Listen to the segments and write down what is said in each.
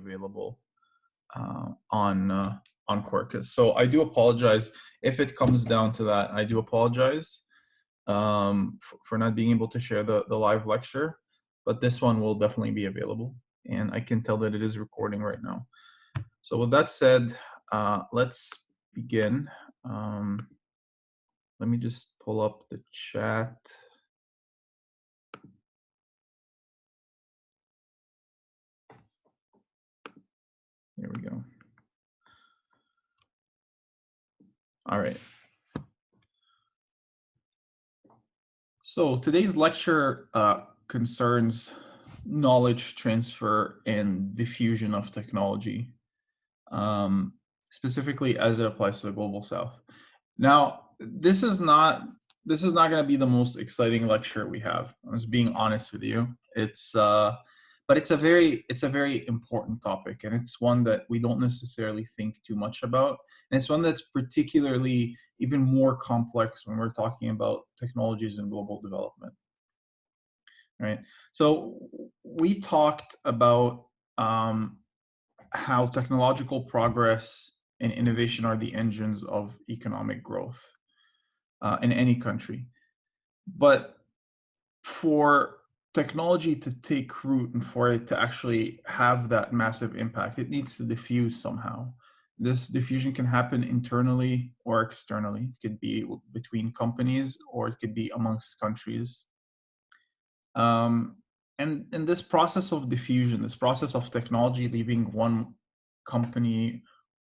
available on Quarkus. So I do apologize if it comes down to that. I do apologize for not being able to share the live lecture, but this one will definitely be available, and I can tell that it is recording right now. So with that said, let's begin. Let me just pull up the chat. Here we go. All right. So today's lecture concerns knowledge transfer and diffusion of technology, specifically as it applies to the Global South. Now, this is not going to be the most exciting lecture we have. I was being honest with you. But it's a very important topic, and it's one that we don't necessarily think too much about. And it's one that's particularly even more complex when we're talking about technologies and global development. Right. So we talked about how technological progress and innovation are the engines of economic growth in any country. But for technology to take root and for it to actually have that massive impact, it needs to diffuse somehow. This diffusion can happen internally or externally. It could be between companies, or it could be amongst countries. And this process of diffusion, this process of technology leaving one company,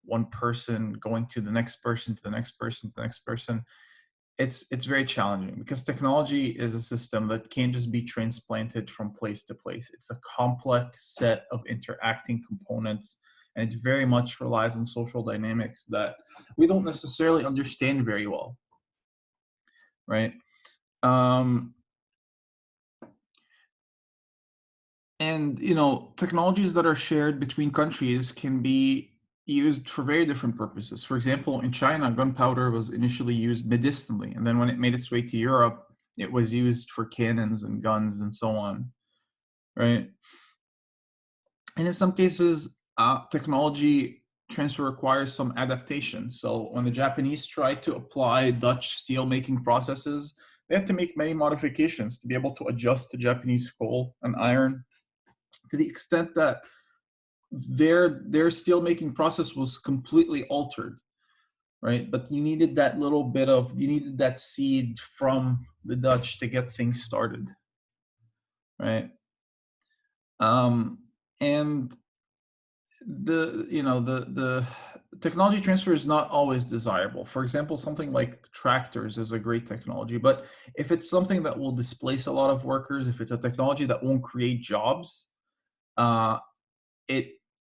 one person, going to the next person, to the next person, to the next person, it's very challenging, because technology is a system that can't just be transplanted from place to place. It's a complex set of interacting components, and it very much relies on social dynamics that we don't necessarily understand very well, right? And technologies that are shared between countries can be used for very different purposes. For example, in China, gunpowder was initially used medicinally, and then when it made its way to Europe, it was used for cannons and guns and so on, right? And in some cases, technology transfer requires some adaptation. So when the Japanese tried to apply Dutch steel-making processes, they had to make many modifications to be able to adjust to Japanese coal and iron, to the extent that their steel making process was completely altered, right? But you needed that that seed from the Dutch to get things started, right? And the technology transfer is not always desirable. For example, something like tractors is a great technology, but if it's something that will displace a lot of workers, if it's a technology that won't create jobs,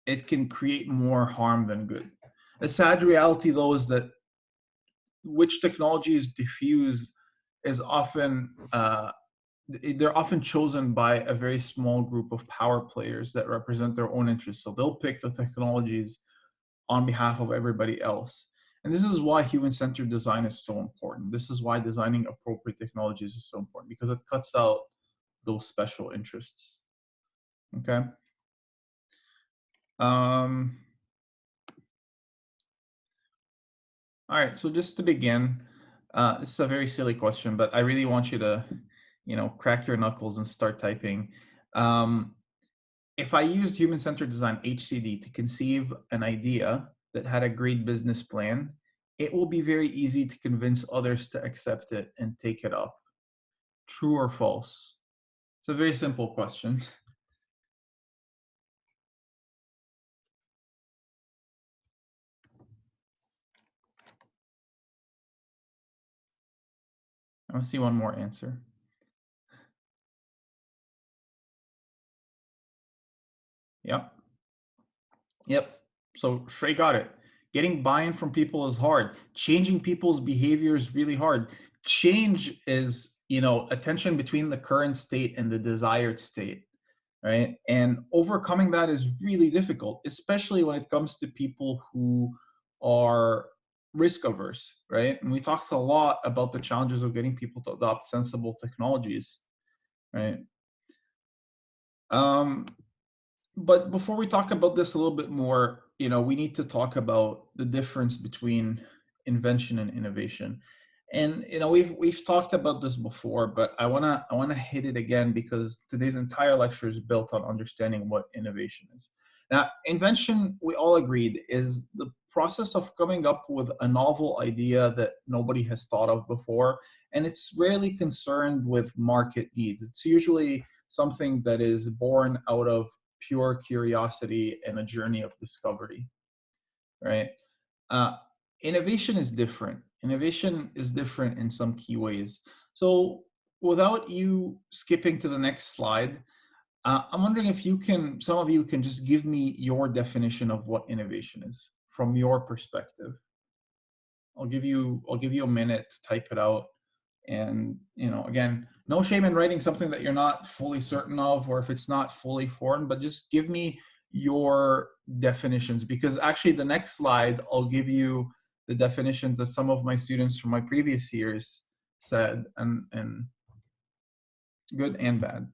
it can create more harm than good. A sad reality, though, is that which technologies diffuse is often they're often chosen by a very small group of power players that represent their own interests. So they'll pick the technologies on behalf of everybody else. And this is why human-centered design is so important. This is why designing appropriate technologies is so important, because it cuts out those special interests. Okay. All right, so just to begin, this is a very silly question, but I really want you to, crack your knuckles and start typing. If I used human-centered design, HCD, to conceive an idea that had a great business plan, it will be very easy to convince others to accept it and take it up. True or false? It's a very simple question. I want to see one more answer. Yep. So Shrey got it. Getting buy-in from people is hard. Changing people's behavior is really hard. Change is, a tension between the current state and the desired state, right? And overcoming that is really difficult, especially when it comes to people who are risk averse, right? And we talked a lot about the challenges of getting people to adopt sensible technologies, right? But before we talk about this a little bit more, we need to talk about the difference between invention and innovation. And we've talked about this before, but I wanna hit it again because today's entire lecture is built on understanding what innovation is. Now, invention, we all agreed, is the process of coming up with a novel idea that nobody has thought of before, and it's rarely concerned with market needs. It's usually something that is born out of pure curiosity and a journey of discovery, right? Uh, Innovation is different. Innovation is different in some key ways. So, without you skipping to the next slide, I'm wondering if some of you can just give me your definition of what innovation is from your perspective. I'll give you a minute to type it out. And again, no shame in writing something that you're not fully certain of, or if it's not fully formed, but just give me your definitions, because actually the next slide I'll give you the definitions that some of my students from my previous years said, and good and bad.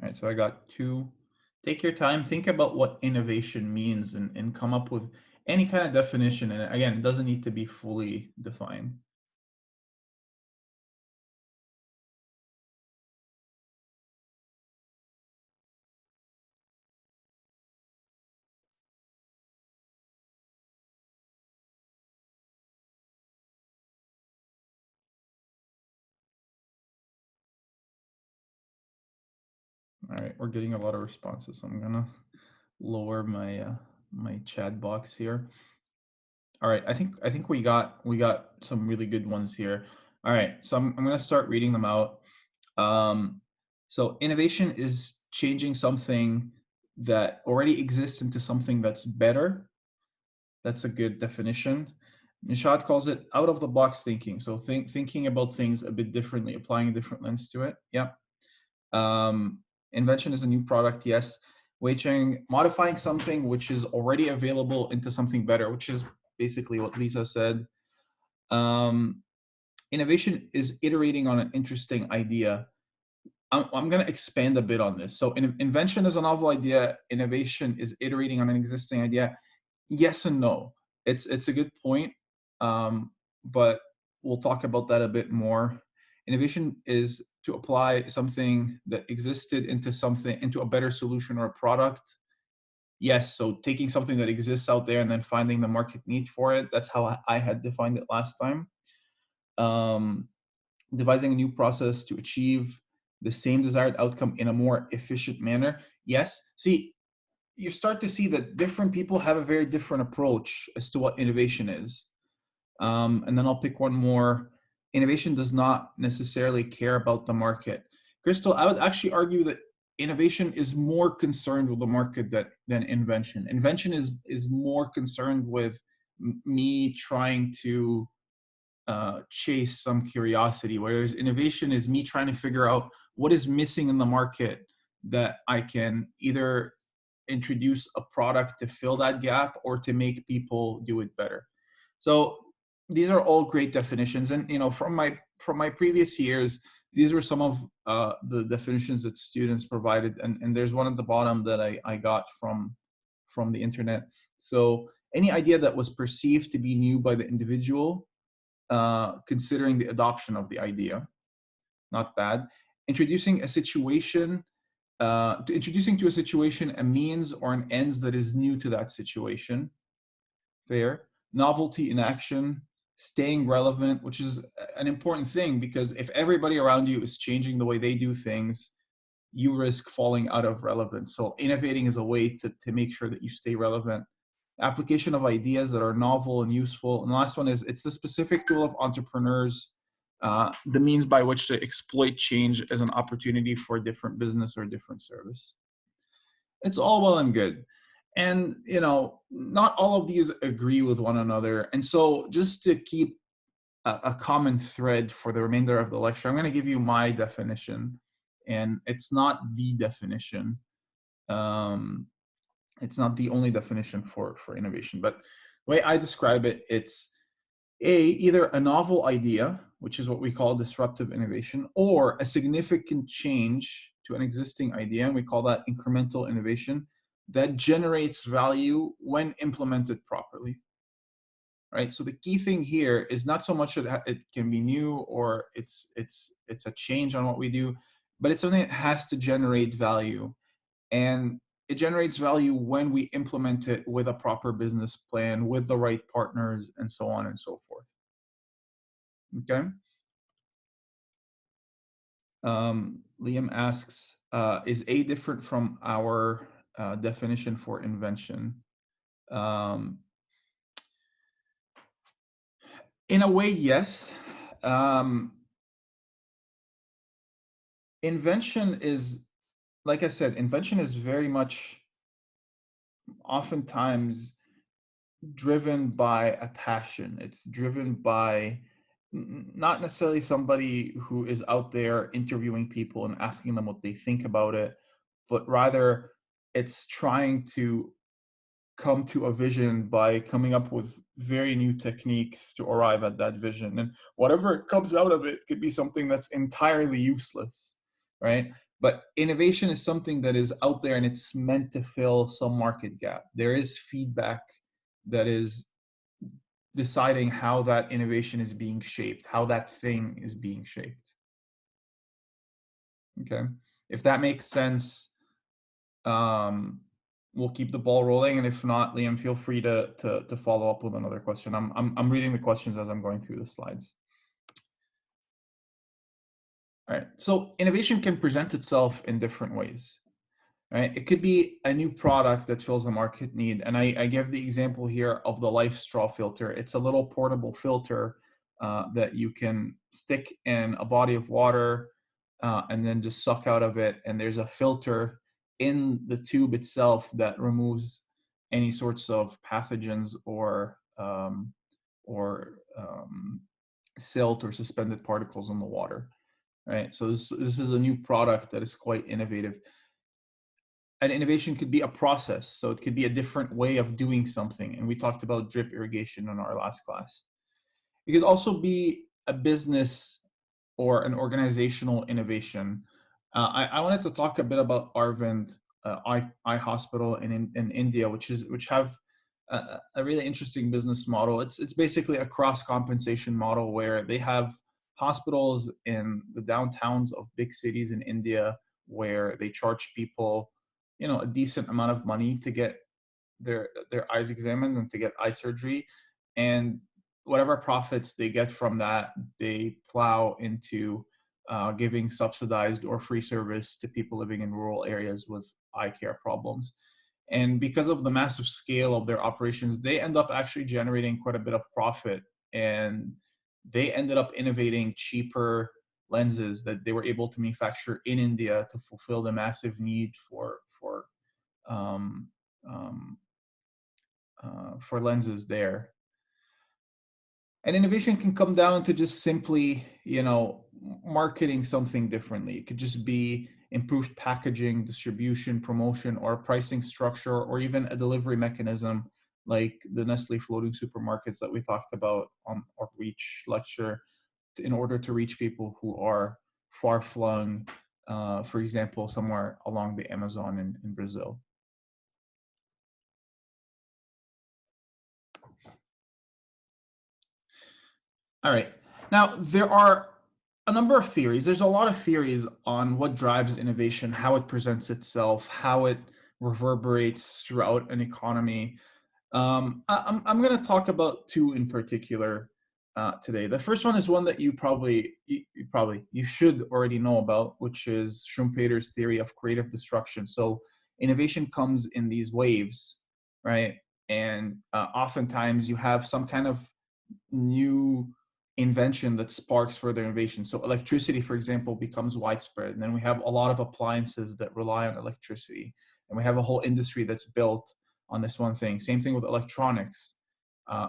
All right, so I got two. Take your time, think about what innovation means, and come up with any kind of definition. And again, it doesn't need to be fully defined. All right, we're getting a lot of responses, so I'm gonna lower my chat box here. All right, I think we got some really good ones here. All right, so I'm gonna start reading them out. Um, so innovation is changing something that already exists into something that's better. That's a good definition. Nishad calls it out of the box thinking. So thinking about things a bit differently, applying a different lens to it. Yeah. Um, Invention is a new product, yes. Waging, modifying something which is already available into something better, which is basically what Lisa said. Um, Innovation is iterating on an interesting idea. I'm going to expand a bit on this. So, invention is a novel idea. Innovation is iterating on an existing idea. Yes and no. It's a good point, but we'll talk about that a bit more. Innovation is to apply something that existed into a better solution or a product. Yes, so taking something that exists out there and then finding the market need for it. That's how I had defined it last time. Um, Devising a new process to achieve the same desired outcome in a more efficient manner. Yes. See, you start to see that different people have a very different approach as to what innovation is. And then I'll pick one more. Innovation does not necessarily care about the market. Crystal, I would actually argue that innovation is more concerned with the market than invention. Invention is more concerned with me trying to chase some curiosity, whereas innovation is me trying to figure out what is missing in the market that I can either introduce a product to fill that gap or to make people do it better. So these are all great definitions, and from my previous years, these were some of the definitions that students provided, and there's one at the bottom that I got from the internet. So any idea that was perceived to be new by the individual, considering the adoption of the idea, not bad. Introducing a situation, introducing to a situation a means or an ends that is new to that situation, fair. Novelty in action, staying relevant, which is an important thing, because if everybody around you is changing the way they do things, you risk falling out of relevance. So innovating is a way to make sure that you stay relevant. Application of ideas that are novel and useful. And the last one is it's the specific tool of entrepreneurs, the means by which to exploit change as an opportunity for a different business or different service. It's all well and good. And, not all of these agree with one another. And so just to keep a common thread for the remainder of the lecture, I'm going to give you my definition. And it's not the definition. Um, It's not the only definition for innovation, but the way I describe it, it's either a novel idea, which is what we call disruptive innovation, or a significant change to an existing idea, and we call that incremental innovation, that generates value when implemented properly. Right. So the key thing here is not so much that it can be new or it's a change on what we do, but it's something that has to generate value, and it generates value when we implement it with a proper business plan, with the right partners, and so on and so forth. Okay. Liam asks, is A different from our definition for invention? Um, in a way, yes. Um, invention is, like I said, invention is very much oftentimes driven by a passion. It's driven by not necessarily somebody who is out there interviewing people and asking them what they think about it, but rather it's trying to come to a vision by coming up with very new techniques to arrive at that vision. And whatever comes out of it could be something that's entirely useless, right? But innovation is something that is out there and it's meant to fill some market gap. There is feedback that is deciding how that innovation is being shaped, how that thing is being shaped. Okay. If that makes sense, we'll keep the ball rolling, and if not, Liam, feel free to follow up with another question. I'm reading the questions as I'm going through the slides. All right. So innovation can present itself in different ways. Right? It could be a new product that fills a market need. And I give the example here of the Life Straw filter. It's a little portable filter that you can stick in a body of water and then just suck out of it. And there's a filter in the tube itself that removes any sorts of pathogens or silt or suspended particles in the water. Right. So this is a new product that is quite innovative. And innovation could be a process. So it could be a different way of doing something. And we talked about drip irrigation in our last class. It could also be a business or an organizational innovation. I wanted to talk a bit about Arvind Eye Hospital in India, which have a really interesting business model. It's basically a cross compensation model where they have hospitals in the downtowns of big cities in India where they charge people, a decent amount of money to get their eyes examined and to get eye surgery, and whatever profits they get from that, they plow into giving subsidized or free service to people living in rural areas with eye care problems. And because of the massive scale of their operations, they end up actually generating quite a bit of profit. And they ended up innovating cheaper lenses that they were able to manufacture in India to fulfill the massive need um, um, for lenses there. And innovation can come down to just simply, marketing something differently. It could just be improved packaging, distribution, promotion, or pricing structure, or even a delivery mechanism like the Nestle floating supermarkets that we talked about on our Reach lecture, in order to reach people who are far flung, for example, somewhere along the Amazon in Brazil. All right. Now, there are a number of theories. There's a lot of theories on what drives innovation, how it presents itself, how it reverberates throughout an economy. I'm going to talk about two in particular today. The first one is one that you should already know about, which is Schumpeter's theory of creative destruction. So innovation comes in these waves, right? And oftentimes you have some kind of new invention that sparks further innovation. So electricity, for example, becomes widespread. And then we have a lot of appliances that rely on electricity. And we have a whole industry that's built on this one thing. Same thing with electronics.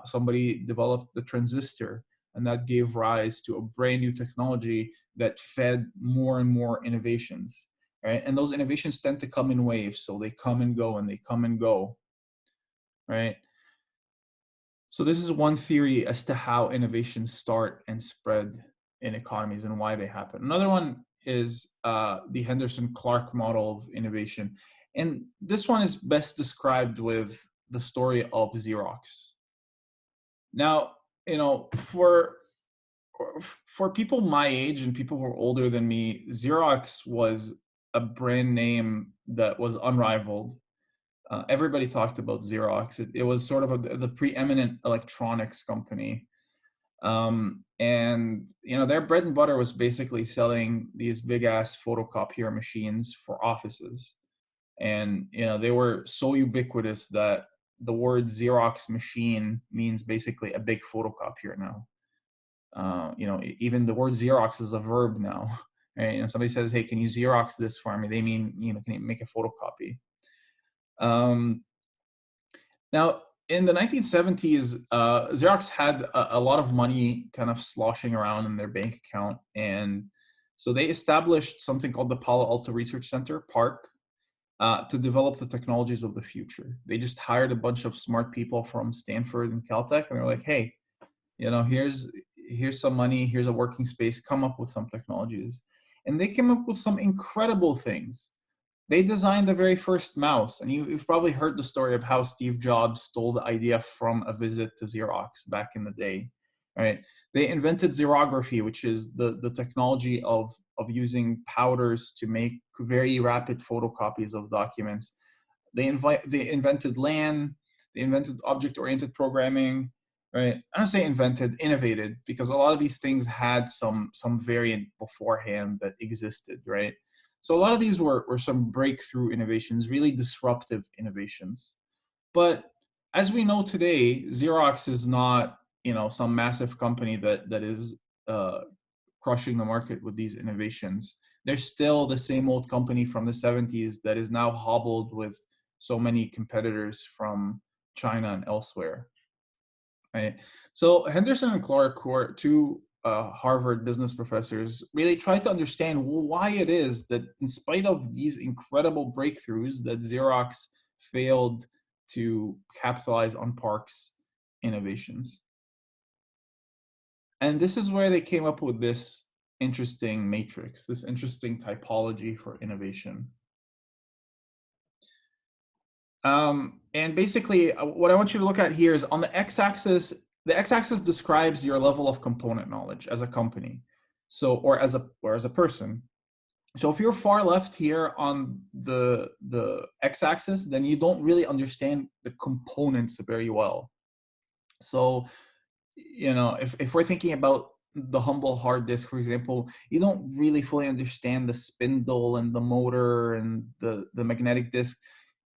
Somebody developed the transistor, and that gave rise to a brand new technology that fed more and more innovations. right? And those innovations tend to come in waves, so they come and go and they come and go, right? So this is one theory as to how innovations start and spread in economies and why they happen. Another one is the Henderson-Clark model of innovation. And this one is best described with the story of Xerox. Now, you know, for people my age and people who are older than me, Xerox was a brand name that was unrivaled. Everybody talked about Xerox. It was sort of the preeminent electronics company. And you know, their bread and butter was basically selling these big ass photocopier machines for offices. And you know, they were so ubiquitous that the word Xerox machine means basically a big photocopier now. You know, even the word Xerox is a verb now. Right? And somebody says, "Hey, can you Xerox this for me?" They mean, you know, can you make a photocopy? Um, Now, in the 1970s, Xerox had a lot of money kind of sloshing around in their bank account. And so they established something called the Palo Alto Research Center, PARC, to develop the technologies of the future. They just hired a bunch of smart people from Stanford and Caltech, and they're like, hey, you know, here's some money, here's a working space, come up with some technologies. And they came up with some incredible things. They designed the very first mouse, and you've probably heard the story of how Steve Jobs stole the idea from a visit to Xerox back in the day, right? They invented xerography, which is the technology of using powders to make very rapid photocopies of documents. They invented LAN, they invented object-oriented programming, right? I don't say invented, innovated, because a lot of these things had some variant beforehand that existed, right? So a lot of these were some breakthrough innovations, really disruptive innovations. But as we know today, Xerox is not, you know, some massive company that is uh, crushing the market with these innovations. They're still the same old company from the 70s that is now hobbled with so many competitors from China and elsewhere. Right. So Henderson and Clark, who are two Harvard business professors, really tried to understand why it is that, in spite of these incredible breakthroughs, that Xerox failed to capitalize on Park's innovations. And this is where they came up with this interesting matrix, this interesting typology for innovation. And basically, what I want you to look at here is on the x-axis describes your level of component knowledge as a company, so or as a person. So if you're far left here on the x-axis, then you don't really understand the components very well. So, you know, if we're thinking about the humble hard disk, for example, you don't really fully understand the spindle and the motor and the magnetic disk.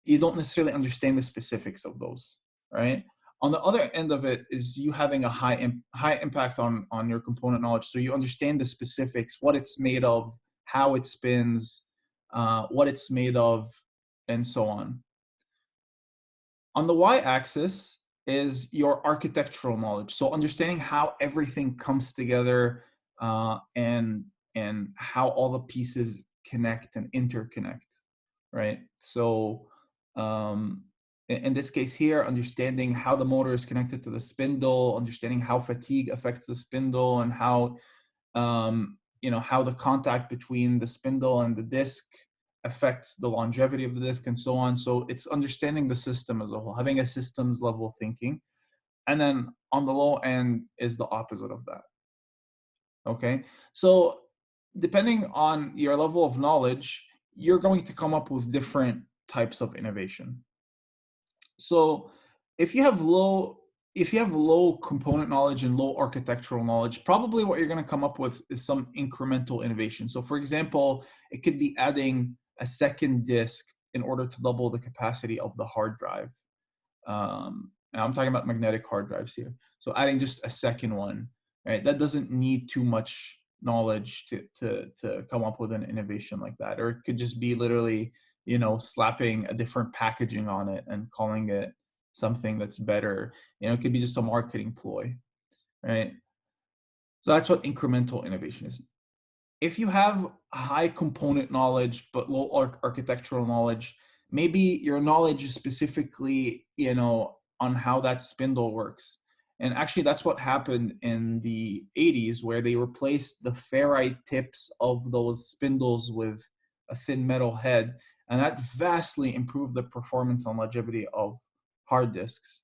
You don't necessarily understand the specifics of those, right? On the other end of it is you having a high impact on your component knowledge, so you understand the specifics, what it's made of, how it spins, what it's made of, and so on. On the y-axis is your architectural knowledge, so understanding how everything comes together, and how all the pieces connect and interconnect, right? So in this case here, understanding how the motor is connected to the spindle, understanding how fatigue affects the spindle, and how you know, how the contact between the spindle and the disc affects the longevity of the disc, and so on. So it's understanding the system as a whole, having a systems level thinking. And then on the low end is the opposite of that. Okay, so depending on your level of knowledge, you're going to come up with different types of innovation. So if you have low component knowledge and low architectural knowledge, probably what you're going to come up with is some incremental innovation. So for example, it could be adding a second disk in order to double the capacity of the hard drive. And I'm talking about magnetic hard drives here. So adding just a second one, right? That doesn't need too much knowledge to come up with an innovation like that. Or it could just be literally, you know, slapping a different packaging on it and calling it something that's better. You know, it could be just a marketing ploy, right? So that's what incremental innovation is. if you have high component knowledge but low architectural knowledge, maybe your knowledge is specifically, on how that spindle works. And actually, that's what happened in the 80s, where they replaced the ferrite tips of those spindles with a thin metal head, and that vastly improved the performance and longevity of hard disks.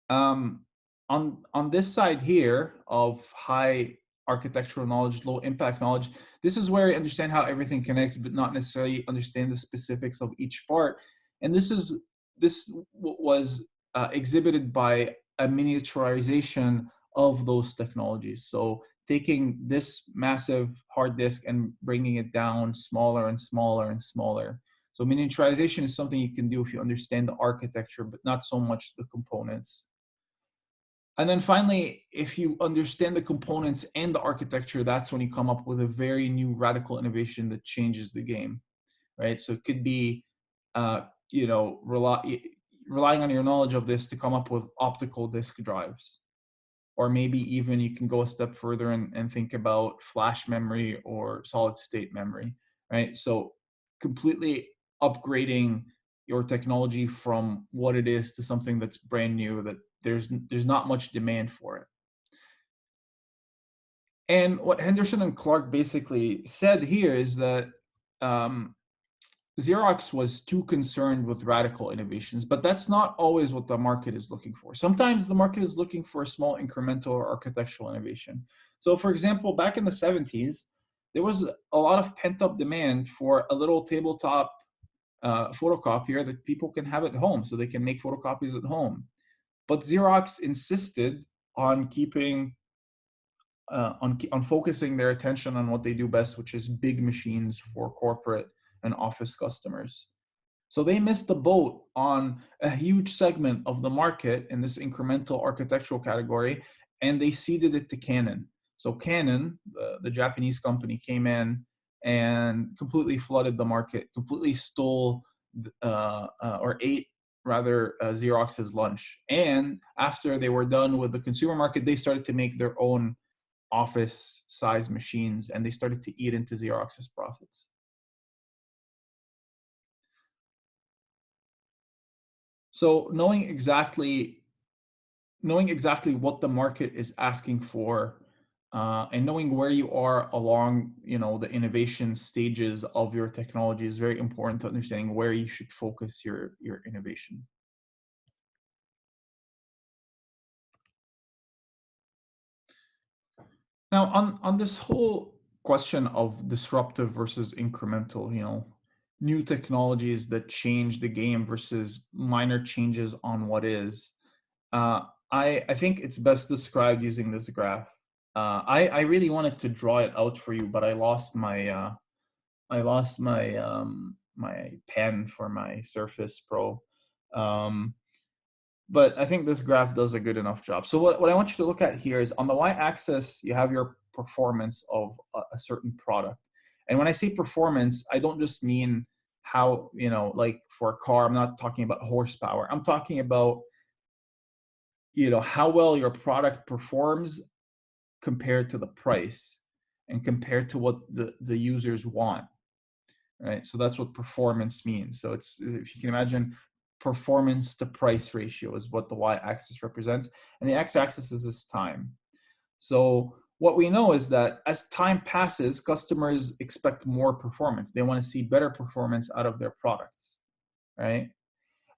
um, on this side here of high architectural knowledge, low impact knowledge, this is where I understand how everything connects, but not necessarily understand the specifics of each part. And this was exhibited by a miniaturization of those technologies. So taking this massive hard disk and bringing it down smaller and smaller and smaller. So miniaturization is something you can do if you understand the architecture, but not so much the components. And then finally, if you understand the components and the architecture, that's when you come up with a very new radical innovation that changes the game, right? So it could be, uh, relying on your knowledge of this to come up with optical disk drives. Or maybe even you can go a step further and think about flash memory or solid state memory, right? So completely upgrading your technology from what it is to something that's brand new, that there's not much demand for it. And what Henderson and Clark basically said here is that um, Xerox was too concerned with radical innovations, but that's not always what the market is looking for. Sometimes the market is looking for a small incremental or architectural innovation. So, for example, back in the 70s, there was a lot of pent up demand for a little tabletop photocopier that people can have at home so they can make photocopies at home. But Xerox insisted on keeping on focusing their attention on what they do best, which is big machines for corporate and office customers. So they missed the boat on a huge segment of the market in this incremental architectural category, and they ceded it to Canon. So Canon, the Japanese company, came in and completely flooded the market, completely stole or ate rather Xerox's lunch. And after they were done with the consumer market, they started to make their own office size machines, and they started to eat into Xerox's profits. So knowing exactly what the market is asking for, and knowing where you are along, the innovation stages of your technology is very important to understanding where you should focus your innovation. Now, on this whole question of disruptive versus incremental, new technologies that change the game versus minor changes on what is, uh, I think it's best described using this graph. I really wanted to draw it out for you, but I lost my pen for my Surface Pro. Um, but I think this graph does a good enough job. So what I want you to look at here is on the y-axis, you have your performance of a certain product. And when I say performance, I don't just mean how, like for a car, I'm not talking about horsepower. I'm talking about, how well your product performs compared to the price and compared to what the users want, right? So that's what performance means. So it's, if you can imagine, performance to price ratio is what the y-axis represents, and the x-axis is this time. So what we know is that as time passes, customers expect more performance. They want to see better performance out of their products, right?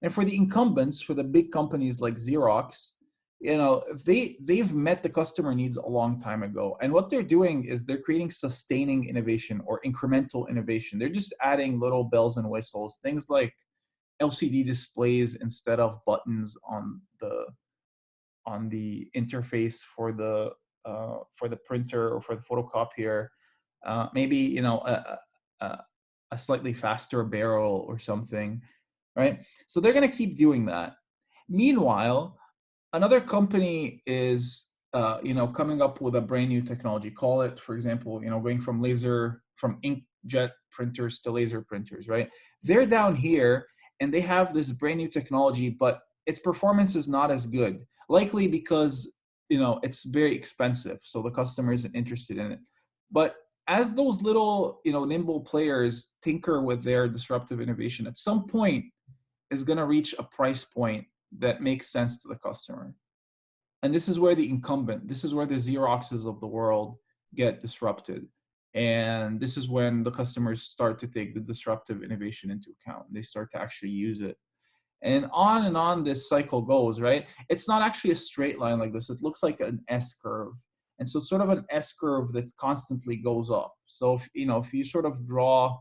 And for the incumbents, for the big companies like Xerox, they've met the customer needs a long time ago. And what they're doing is they're creating sustaining innovation or incremental innovation. They're just adding little bells and whistles, things like LCD displays instead of buttons on the interface for the printer or for the photocopier. Maybe a, a slightly faster barrel or something, right? So they're going to keep doing that. Meanwhile, another company is coming up with a brand new technology. Call it, for example, going from inkjet printers to laser printers, right? They're down here and they have this brand new technology, but its performance is not as good, likely because it's very expensive, so the customer isn't interested in it. But as those little, nimble players tinker with their disruptive innovation, at some point is going to reach a price point that makes sense to the customer. And this is where the incumbent, this is where the Xeroxes of the world get disrupted. And this is when the customers start to take the disruptive innovation into account. They start to actually use it. And on this cycle goes, right? It's not actually a straight line like this. It looks like an S curve. And so it's sort of an S curve that constantly goes up. So if you sort of draw,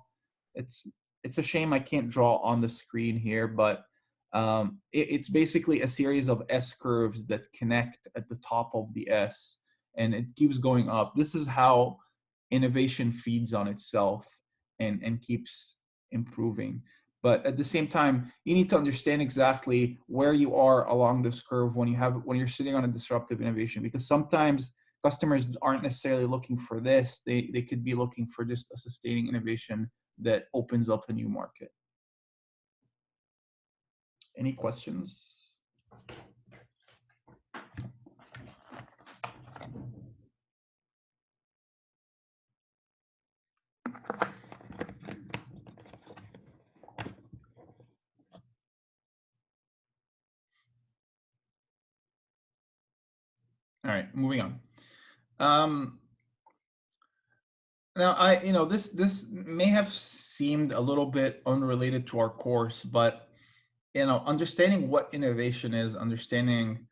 it's it's a shame I can't draw on the screen here, but it's basically a series of S curves that connect at the top of the S, and it keeps going up. This is how innovation feeds on itself and keeps improving. But at the same time, you need to understand exactly where you are along this curve when you're sitting on a disruptive innovation, because sometimes customers aren't necessarily looking for this. They could be looking for just a sustaining innovation that opens up a new market. Any questions? All right, moving on. Now, this may have seemed a little bit unrelated to our course, but understanding what innovation is, understanding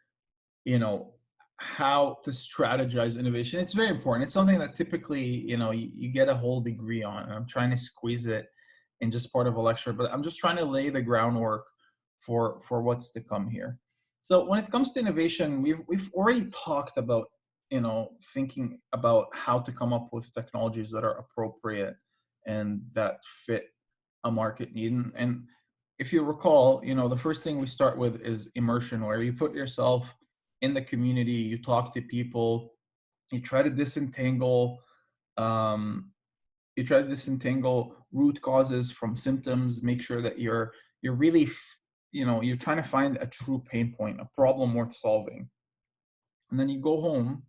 how to strategize innovation, it's very important. It's something that typically you get a whole degree on, and I'm trying to squeeze it in just part of a lecture, but I'm just trying to lay the groundwork for what's to come here. So when it comes to innovation, we've already talked about thinking about how to come up with technologies that are appropriate and that fit a market need. And if you recall, the first thing we start with is immersion, where you put yourself in the community, you talk to people, you try to disentangle um, root causes from symptoms, make sure that you're really you're trying to find a true pain point, a problem worth solving. And then you go home.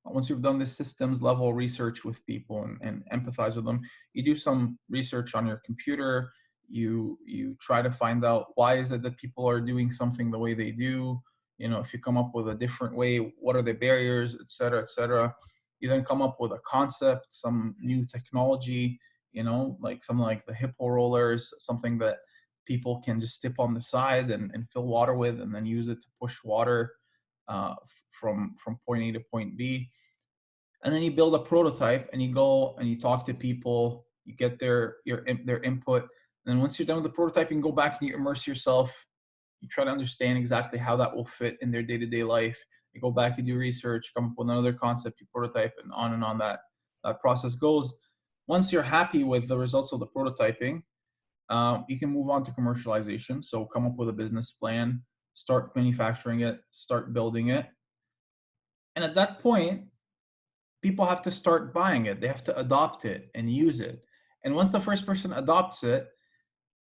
Once you've done this systems level research with people and empathize with them, you do some research on your computer. You try to find out why is it that people are doing something the way they do. If you come up with a different way, what are the barriers, et cetera, et cetera. You then come up with a concept, some new technology, like something like the hippo rollers, something that people can just tip on the side and fill water with, and then use it to push water from point A to point B. And then you build a prototype, and you go and you talk to people, you get their input. And then once you're done with the prototype, you can go back and you immerse yourself. You try to understand exactly how that will fit in their day-to-day life. You go back, you do research, come up with another concept, you prototype, and on that process goes. Once you're happy with the results of the prototyping, you can move on to commercialization. So come up with a business plan, start manufacturing it, start building it. And at that point, people have to start buying it. They have to adopt it and use it. And once the first person adopts it,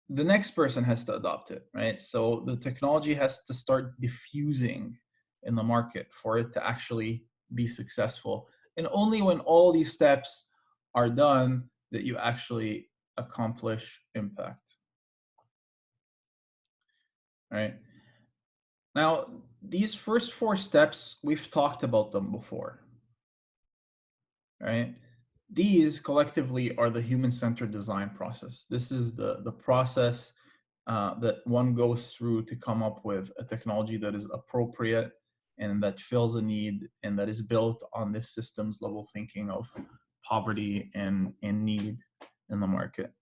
the next person has to adopt it, right? So the technology has to start diffusing in the market for it to actually be successful. And only when all these steps are done that you actually accomplish impact. Right? Now, these first 4 steps, we've talked about them before. Right? These collectively are the human-centered design process. This is the process that one goes through to come up with a technology that is appropriate and that fills a need and that is built on this systems level thinking of poverty and need in the market.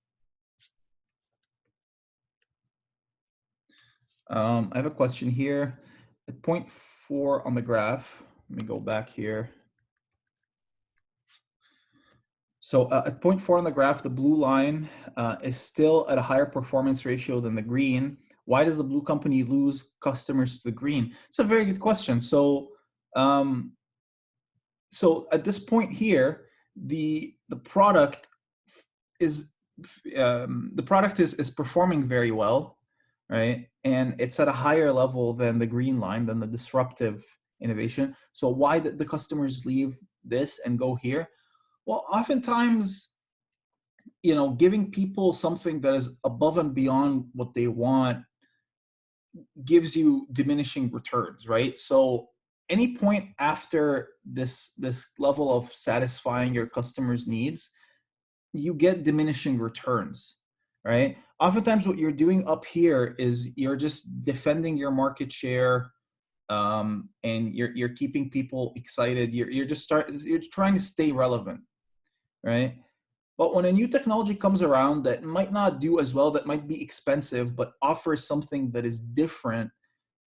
I have a question here. At point 4 on the graph, let me go back here. So at point 4 on the graph, the blue line is still at a higher performance ratio than the green. Why does the blue company lose customers to the green? It's a very good question. So at this point here, the product is performing very well, right? And it's at a higher level than the green line, than the disruptive innovation. So why did the customers leave this and go here? Well, oftentimes, giving people something that is above and beyond what they want gives you diminishing returns, right? So any point after this level of satisfying your customers' needs, you get diminishing returns, right? Oftentimes what you're doing up here is you're just defending your market share, and you're keeping people excited. You're trying to stay relevant, right? But when a new technology comes around that might not do as well, that might be expensive, but offers something that is different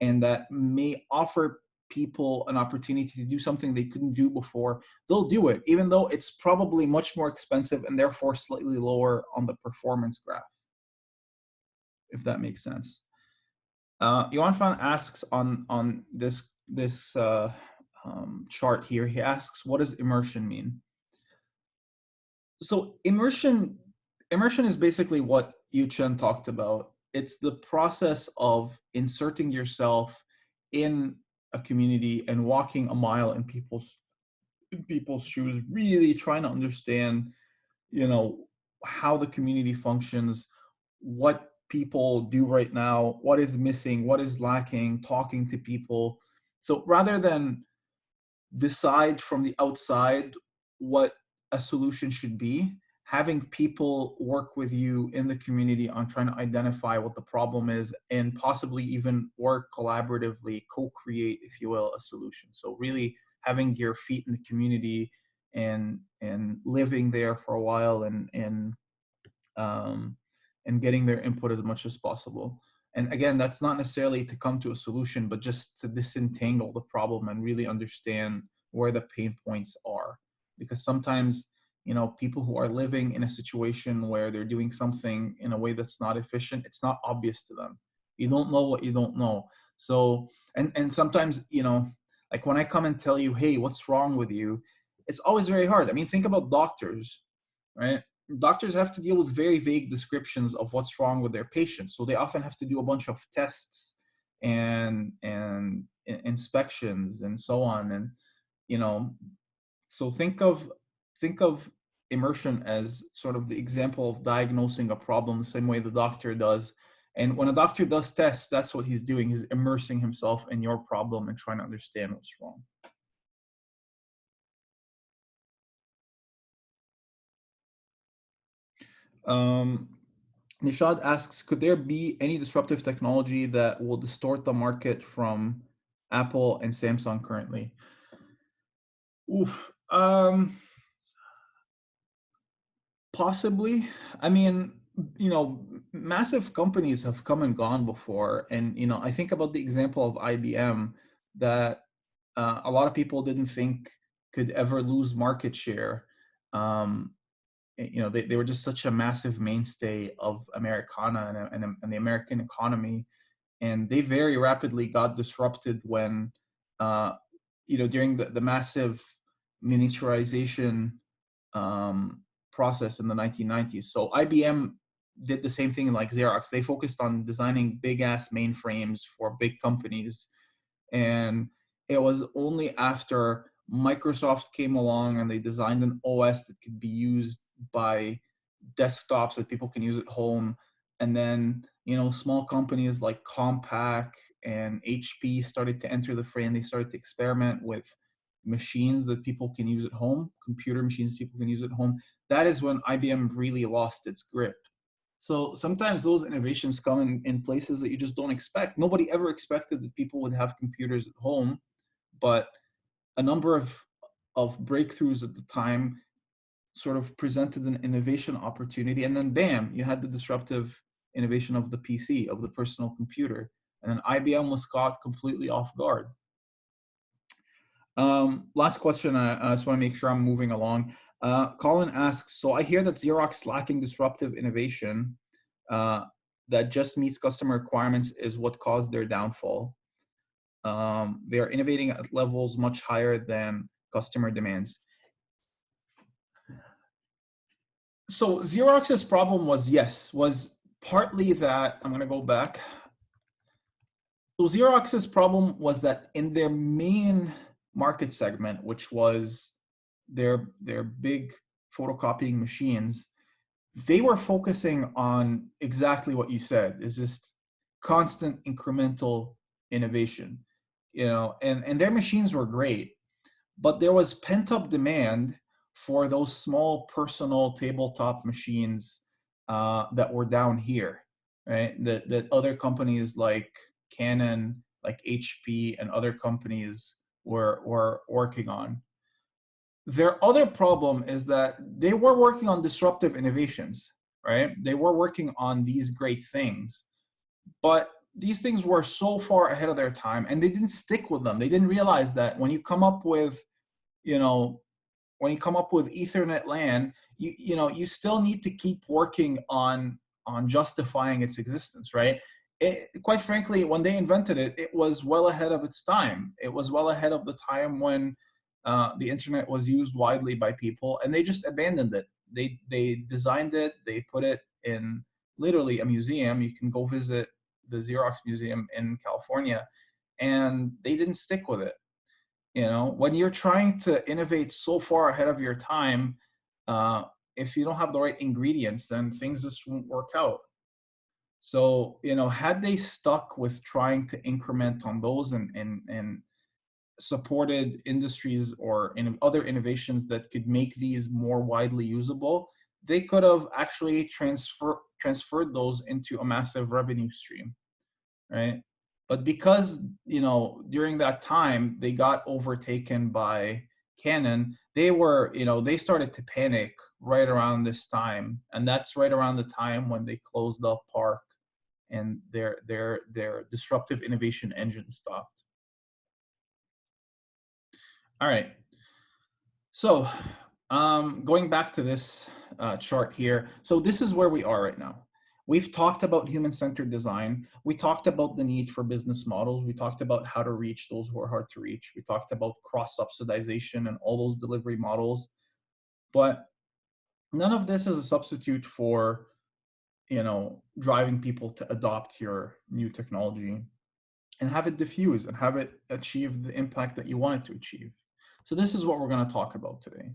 and that may offer people an opportunity to do something they couldn't do before, they'll do it, even though it's probably much more expensive and therefore slightly lower on the performance graph, if that makes sense. Johan Fan asks on this chart here, he asks, what does immersion mean? So immersion is basically what Yu Chen talked about. It's the process of inserting yourself in a community and walking a mile in people's shoes, really trying to understand, how the community functions, what people do right now, what is missing, what is lacking, talking to people. So rather than decide from the outside what a solution should be, having people work with you in the community on trying to identify what the problem is and possibly even work collaboratively, co-create, if you will, a solution. So really having your feet in the community and living there for a while um, and getting their input as much as possible. And again, that's not necessarily to come to a solution, but just to disentangle the problem and really understand where the pain points are. Because sometimes, people who are living in a situation where they're doing something in a way that's not efficient, it's not obvious to them. You don't know what you don't know. So, and sometimes, like when I come and tell you, hey, what's wrong with you? It's always very hard. I mean, think about doctors, right? Doctors have to deal with very vague descriptions of what's wrong with their patients. So they often have to do a bunch of tests and inspections and so on. And you know, so think of immersion as sort of the example of diagnosing a problem the same way the doctor does. And when a doctor does tests, that's what he's doing. He's immersing himself in your problem and trying to understand what's wrong. Um, Nishad asks, could there be any disruptive technology that will distort the market from Apple and Samsung currently? Oof. Possibly. I mean, massive companies have come and gone before. And, I think about the example of IBM that a lot of people didn't think could ever lose market share. Um, they were just such a massive mainstay of Americana and the American economy, and they very rapidly got disrupted when uh, during the massive miniaturization um, process in the 1990s. So IBM did the same thing like Xerox. They focused on designing big ass mainframes for big companies, and it was only after Microsoft came along and they designed an OS that could be used by desktops that people can use at home. And then, small companies like Compaq and HP started to enter the fray, and they started to experiment with machines that people can use at home, computer machines people can use at home. That is when IBM really lost its grip. So sometimes those innovations come in places that you just don't expect. Nobody ever expected that people would have computers at home, but a number of breakthroughs at the time sort of presented an innovation opportunity, and then bam, you had the disruptive innovation of the PC, of the personal computer, and then IBM was caught completely off guard. Last question, I just want to make sure I'm moving along. Colin asks, so I hear that Xerox lacking disruptive innovation that just meets customer requirements is what caused their downfall. They are innovating at levels much higher than customer demands. So Xerox's problem was partly that, I'm going to go back. So Xerox's problem was that in their main market segment, which was their big photocopying machines, they were focusing on exactly what you said, is just constant incremental innovation, and their machines were great, but there was pent up demand for those small personal tabletop machines that were down here, right? That other companies like Canon, like HP, and other companies were working on. Their other problem is that they were working on disruptive innovations, right? They were working on these great things, but these things were so far ahead of their time, and they didn't stick with them. They didn't realize that when you come up with, you know, when you come up with Ethernet LAN, you still need to keep working on justifying its existence, right? Quite frankly, when they invented it, it was well ahead of its time. It was well ahead of the time when the internet was used widely by people, and they just abandoned it. They designed it, they put it in literally a museum. You can go visit the Xerox Museum in California, and they didn't stick with it. When you're trying to innovate so far ahead of your time, uh, if you don't have the right ingredients, then things just won't work out. So, had they stuck with trying to increment on those and supported industries or in other innovations that could make these more widely usable, they could have actually transferred those into a massive revenue stream, right? But because, during that time they got overtaken by Canon, they started to panic right around this time, and that's right around the time when they closed up Park and their disruptive innovation engine stopped. All right. So, going back to this chart here, so this is where we are right now. We've talked about human-centered design. We talked about the need for business models. We talked about how to reach those who are hard to reach. We talked about cross-subsidization and all those delivery models. But none of this is a substitute for, driving people to adopt your new technology and have it diffuse and have it achieve the impact that you want it to achieve. So this is what we're going to talk about today,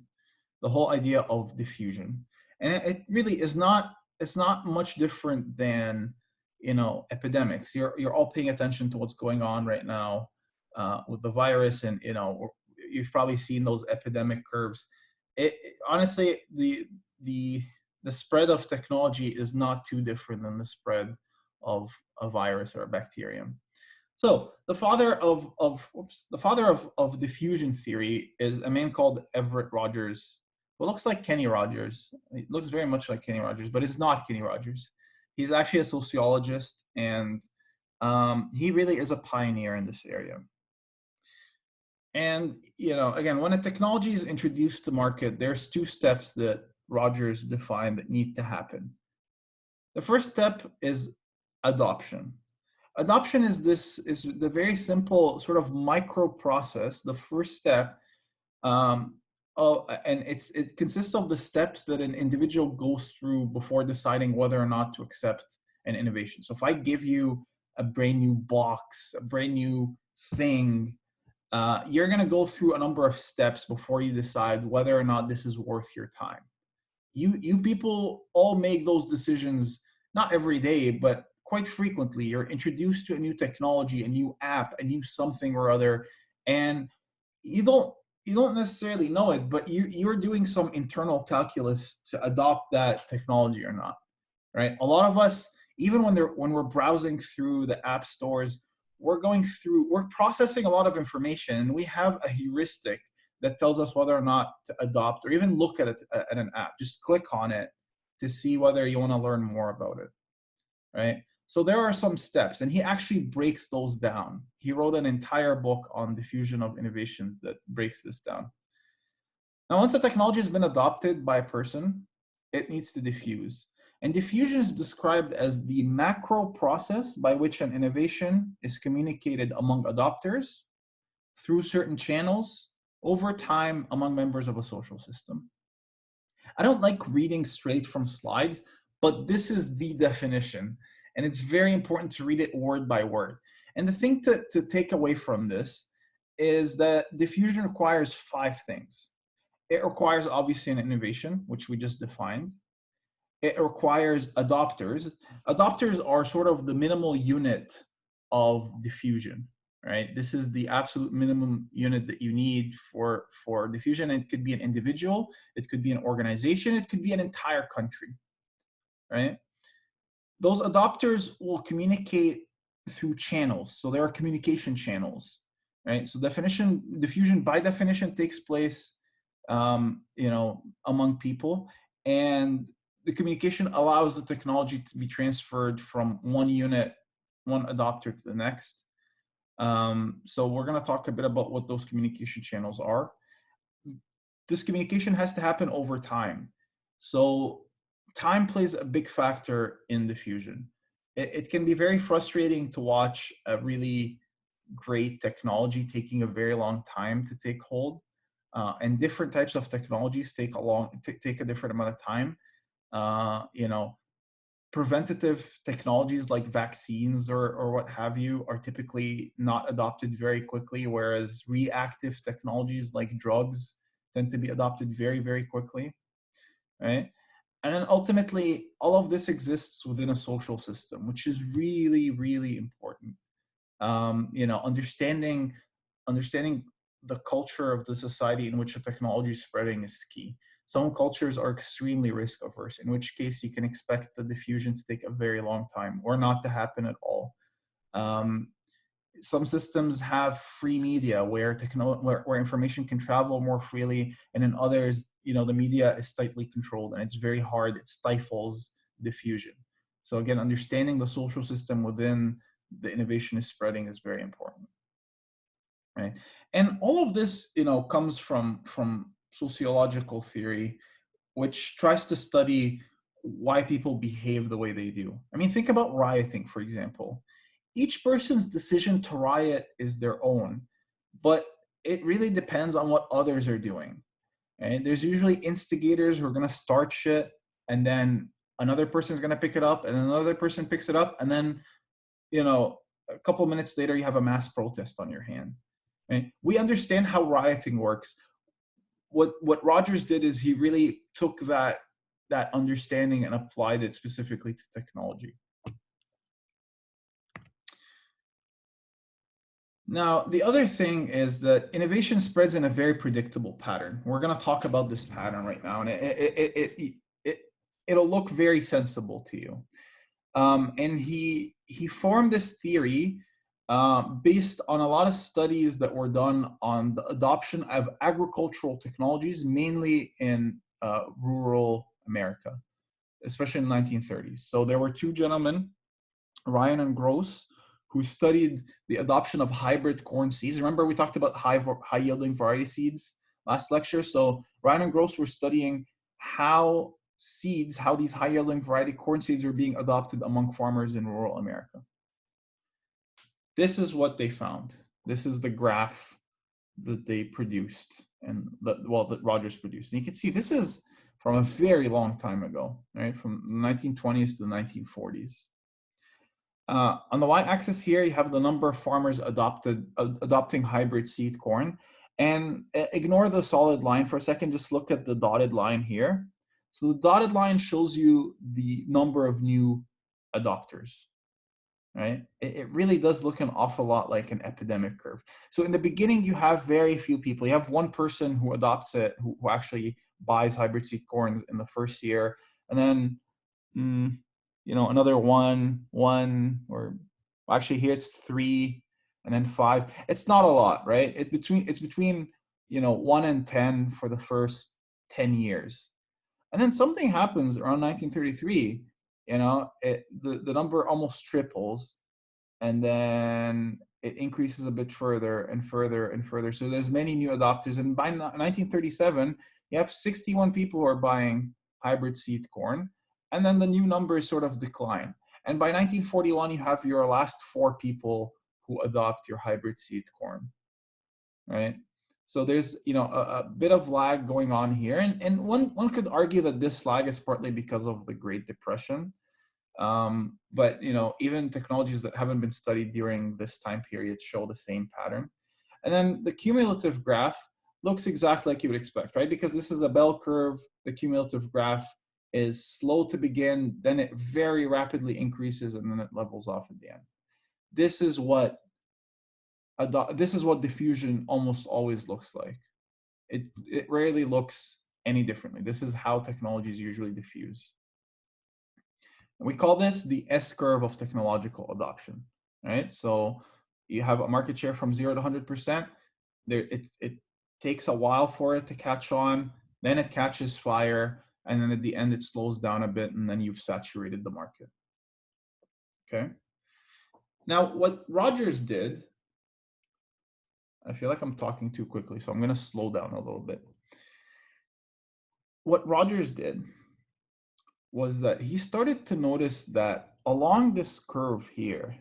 the whole idea of diffusion. And it really is not, it's not much different than, epidemics. You're all paying attention to what's going on right now with the virus, and you've probably seen those epidemic curves. Honestly, the spread of technology is not too different than the spread of a virus or a bacterium. So the father of diffusion theory is a man called Everett Rogers, who looks like Kenny Rogers. He looks very much like Kenny Rogers, but it's not Kenny Rogers. He's actually a sociologist, and he really is a pioneer in this area. And again, when a technology is introduced to market, there's two steps that Rogers defined that need to happen. The first step is adoption. Adoption is the very simple sort of micro process, the first step, and it consists of the steps that an individual goes through before deciding whether or not to accept an innovation. So if I give you a brand new box, a brand new thing, you're going to go through a number of steps before you decide whether or not this is worth your time. You people all make those decisions, not every day, but quite frequently. You're introduced to a new technology, a new app, a new something or other, and you don't necessarily know it, but you're doing some internal calculus to adopt that technology or not, right? A lot of us, even when we're browsing through the app stores, we're processing a lot of information, and we have a heuristic that tells us whether or not to adopt or even look at it at an app. Just click on it to see whether you want to learn more about it, right? So there are some steps, and he actually breaks those down. He wrote an entire book on diffusion of innovations that breaks this down. Now, once a technology has been adopted by a person, it needs to diffuse. And diffusion is described as the macro process by which an innovation is communicated among adopters through certain channels over time among members of a social system. I don't like reading straight from slides, but this is the definition, and it's very important to read it word by word. And the thing to take away from this is that diffusion requires 5 things. It requires obviously an innovation, which we just defined. It requires adopters. Adopters are sort of the minimal unit of diffusion, right? This is the absolute minimum unit that you need for diffusion. And it could be an individual, it could be an organization, it could be an entire country, right? Those adopters will communicate through channels. So there are communication channels, right? So diffusion by definition takes place, among people, and the communication allows the technology to be transferred from one unit, one adopter to the next. So we're going to talk a bit about what those communication channels are. This communication has to happen over time. So time plays a big factor in diffusion. It can be very frustrating to watch a really great technology taking a very long time to take hold. And different types of technologies take a different amount of time. Preventative technologies like vaccines or what have you are typically not adopted very quickly, whereas reactive technologies like drugs tend to be adopted very, very quickly, right? And then ultimately, all of this exists within a social system, which is really, really important. Understanding the culture of the society in which a technology is spreading is key. Some cultures are extremely risk averse, in which case you can expect the diffusion to take a very long time or not to happen at all. Some systems have free media where information can travel more freely, and in others, the media is tightly controlled and it's very hard. It stifles diffusion. So again, understanding the social system within the innovation is spreading is very important, right? And all of this, comes from sociological theory, which tries to study why people behave the way they do. I mean, think about rioting, for example. Each person's decision to riot is their own, but it really depends on what others are doing. And there's usually instigators who are going to start shit, and then another person is going to pick it up, and another person picks it up, and then, a couple of minutes later, you have a mass protest on your hand. Right? We understand how rioting works. What Rogers did is he really took that understanding and applied it specifically to technology. Now, the other thing is that innovation spreads in a very predictable pattern. We're going to talk about this pattern right now, and it'll look very sensible to you. And he formed this theory based on a lot of studies that were done on the adoption of agricultural technologies, mainly in rural America, especially in the 1930s. So there were two gentlemen, Ryan and Gross, who studied the adoption of hybrid corn seeds. Remember, we talked about high yielding variety seeds last lecture. So Ryan and Gross were studying how these high yielding variety corn seeds were being adopted among farmers in rural America. This is what they found. This is the graph that they produced and that Rogers produced. And you can see this is from a very long time ago, right? From the 1920s to the 1940s. On the y-axis here, you have the number of farmers adopting hybrid seed corn. And ignore the solid line for a second, just look at the dotted line here. So the dotted line shows you the number of new adopters, right? It really does look an awful lot like an epidemic curve. So in the beginning, you have very few people. You have one person who adopts it, who actually buys hybrid seed corns in the first year. And then another one, or actually here it's 3, and then 5. It's not a lot, right? It's between 1 and 10 for the first 10 years. And then something happens around 1933, the number almost triples, and then it increases a bit further and further and further. So there's many new adopters. And by 1937, you have 61 people who are buying hybrid seed corn. And then the new numbers sort of decline. And by 1941, you have your last 4 people who adopt your hybrid seed corn, right? So there's a bit of lag going on here. And one could argue that this lag is partly because of the Great Depression. But even technologies that haven't been studied during this time period show the same pattern. And then the cumulative graph, looks exactly like you would expect, right? Because this is a bell curve. The cumulative graph is slow to begin, then it very rapidly increases, and then it levels off at the end. This is what diffusion almost always looks like. It rarely looks any differently. This is how technologies usually diffuse. And we call this the S curve of technological adoption, right? So you have a market share from 0 to 100%. It takes a while for it to catch on, then it catches fire, and then at the end it slows down a bit, and then you've saturated the market. Okay. Now, what Rogers did, I feel like I'm talking too quickly, so I'm going to slow down a little bit. What Rogers did was that he started to notice that along this curve here,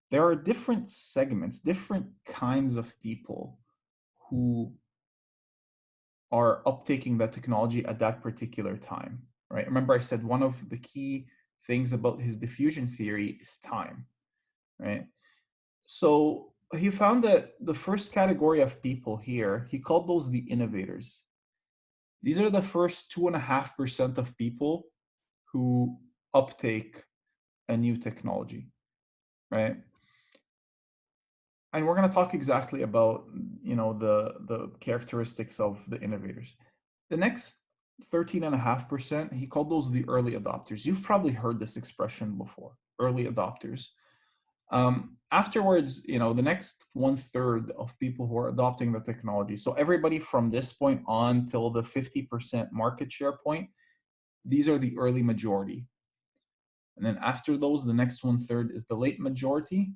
there are different segments, different kinds of people who are uptaking that technology at that particular time, right? Remember I said one of the key things about his diffusion theory is time, right? So he found that the first category of people here, he called those the innovators. These are the first 2.5% of people who uptake a new technology, right? And we're going to talk exactly about, the characteristics of the innovators. The next 13.5%, he called those the early adopters. You've probably heard this expression before, early adopters. Afterwards, the next 1/3 of people who are adopting the technology, so everybody from this point on till the 50% market share point, these are the early majority. And then after those, the next 1/3 is the late majority.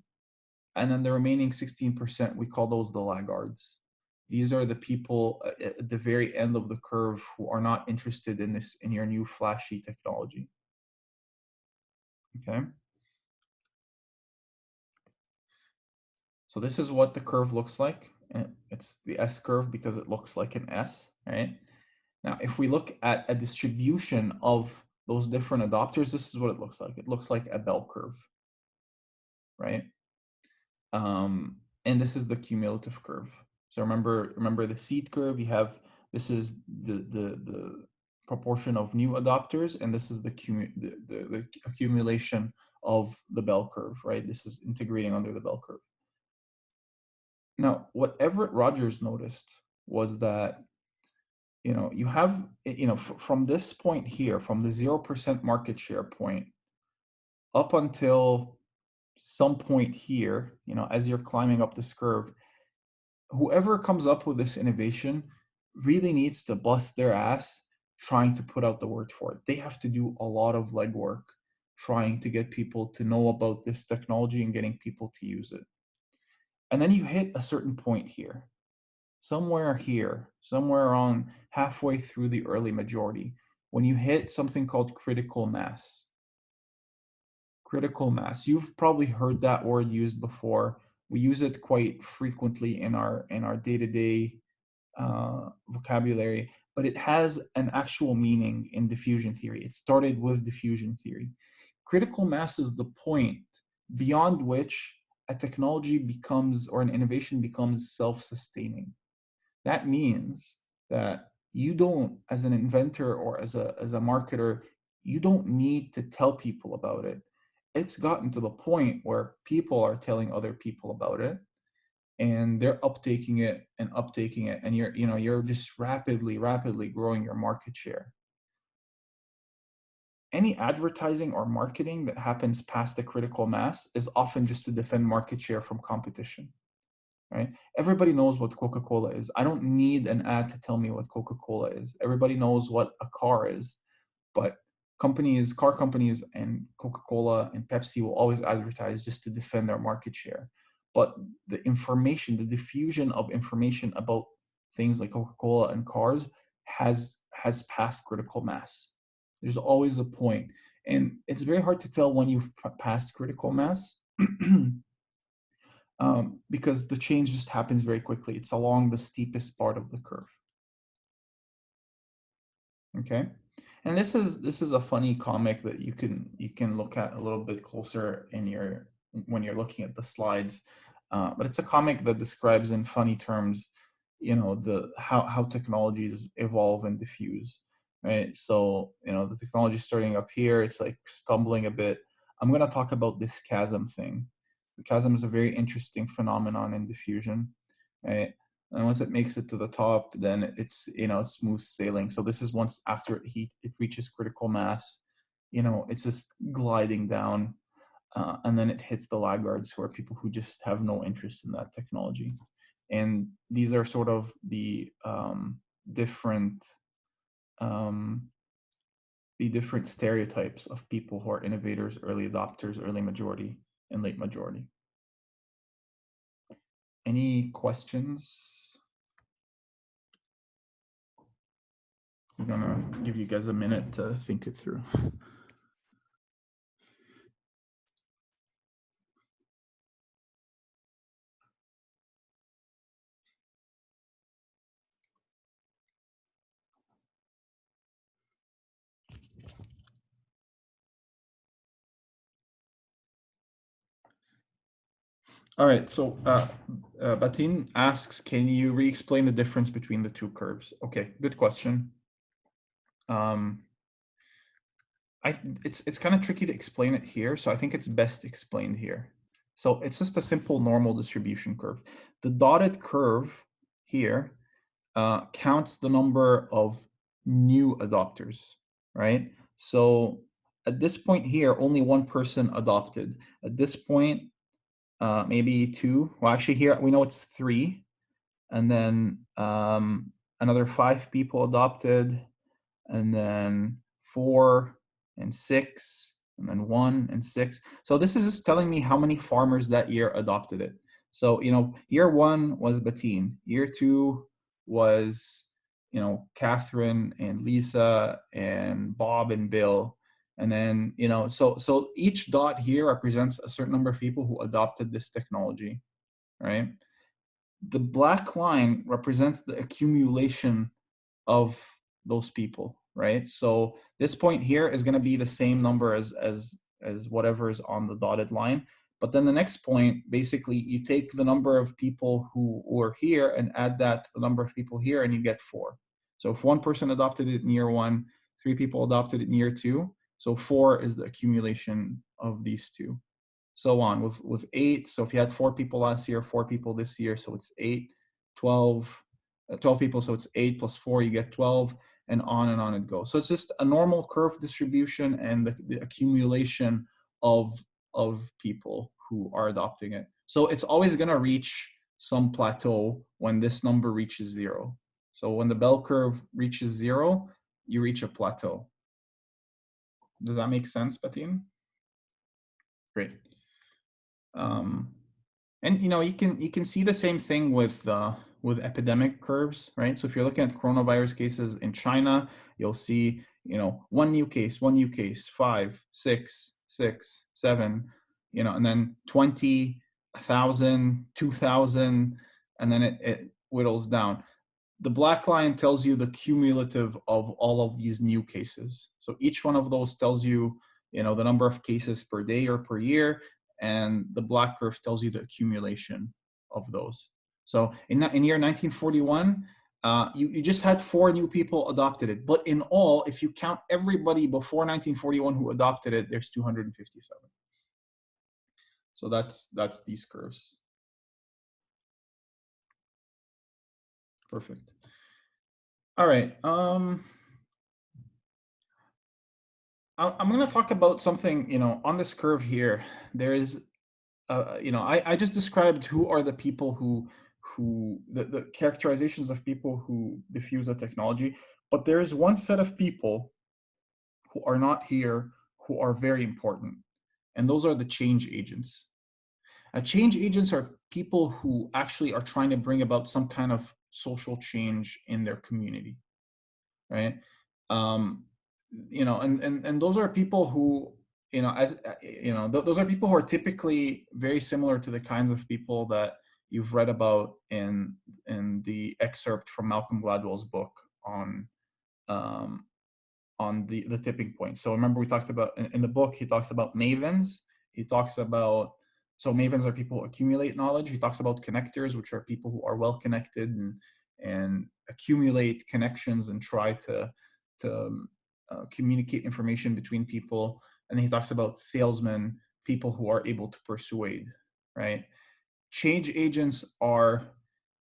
And then the remaining 16%, we call those the laggards. These are the people at the very end of the curve who are not interested in your new flashy technology. Okay. So this is what the curve looks like. It's the S curve because it looks like an S, right? Now, if we look at a distribution of those different adopters, this is what it looks like. It looks like a bell curve, right? And this is the cumulative curve. So remember the seed curve. You have this is the proportion of new adopters, and this is the accumulation of the bell curve, right? This is integrating under the bell curve. Now, what Everett Rogers noticed was that you have from this point here, from the 0% market share point up until some point here, as you're climbing up this curve, whoever comes up with this innovation really needs to bust their ass trying to put out the word for it. They have to do a lot of legwork trying to get people to know about this technology and getting people to use it. And then you hit a certain point here, somewhere around halfway through the early majority, when you hit something called critical mass. Critical mass. You've probably heard that word used before. We use it quite frequently in our day-to-day vocabulary, but it has an actual meaning in diffusion theory. It started with diffusion theory. Critical mass is the point beyond which a technology becomes, or an innovation becomes, self-sustaining. That means that you don't, as an inventor or as a marketer, you don't need to tell people about it. It's gotten to the point where people are telling other people about it, and they're uptaking it, and you're just rapidly growing your market share. Any advertising or marketing that happens past the critical mass is often just to defend market share from competition, right? Everybody knows what Coca-Cola is. I don't need an ad to tell me what Coca-Cola is. Everybody knows what a car is, but car companies and Coca-Cola and Pepsi will always advertise just to defend their market share. But the diffusion of information about things like Coca-Cola and cars has passed critical mass. There's always a point, and it's very hard to tell when you've passed critical mass because the change just happens very quickly. It's along the steepest part of the curve. Okay, and this is a funny comic that you can look at a little bit closer when you're looking at the slides. But it's a comic that describes in funny terms the how technologies evolve and diffuse, right? So the technology starting up here, it's like stumbling a bit. I'm going to talk about this chasm thing. The chasm is a very interesting phenomenon in diffusion, right? And once it makes it to the top, then it's smooth sailing. So this is once after it reaches critical mass, it's just gliding down, and then it hits the laggards, who are people who just have no interest in that technology. And these are sort of different um, the different stereotypes of people who are innovators, early adopters, early majority, and late majority. Any questions? I'm gonna give you guys a minute to think it through. All right, so Batin asks, can you re-explain the difference between the two curves? Okay, good question. It's kind of tricky to explain it here, so I think it's best explained here. So it's just a simple normal distribution curve. The dotted curve here counts the number of new adopters, right? So at this point here, only one person adopted. At this point, maybe two. Well, actually here we know it's three, and then another 5 people adopted, and then 4 and 6, and then 1 and 6. So this is just telling me how many farmers that year adopted it. So, year 1 was Batin, year 2 was, Catherine and Lisa and Bob and Bill. And then, so each dot here represents a certain number of people who adopted this technology, right? The black line represents the accumulation of those people, right? So this point here is going to be the same number as whatever is on the dotted line. But then the next point, basically, you take the number of people who were here and add that to the number of people here, and you get 4. So if one person adopted it in year 1, 3 people adopted it in year 2, so 4 is the accumulation of these two. So on with 8. So if you had 4 people last year, 4 people this year, so it's 8, 12, 12 people, so it's 8 plus 4, you get 12, and on it goes. So it's just a normal curve distribution and the accumulation of people who are adopting it. So it's always going to reach some plateau when this number reaches 0. So when the bell curve reaches 0, you reach a plateau. Does that make sense, Batin? Great. And you can see the same thing with epidemic curves, right? So if you're looking at coronavirus cases in China, you'll see one new case, 5, 6, 6, 7, and then 20,000, 2,000, and then it whittles down. The black line tells you the cumulative of all of these new cases. So each one of those tells you, the number of cases per day or per year, and the black curve tells you the accumulation of those. So in year 1941, you just had 4 new people adopted it. But in all, if you count everybody before 1941 who adopted it, there's 257. So that's these curves. Perfect. All right. I'm going to talk about something, on this curve here. There is, I just described who are the people who the characterizations of people who diffuse the technology, but there is one set of people who are not here who are very important, and those are the change agents. Change agents are people who actually are trying to bring about some kind of social change in their community, right? And those are people who, those are people who are typically very similar to the kinds of people that you've read about in the excerpt from Malcolm Gladwell's book on the tipping point. So remember, we talked about in the book, he talks about mavens. He talks about, so mavens are people who accumulate knowledge. He talks about connectors, which are people who are well connected and and accumulate connections and try to communicate information between people. And then he talks about salesmen, people who are able to persuade, right? Change agents are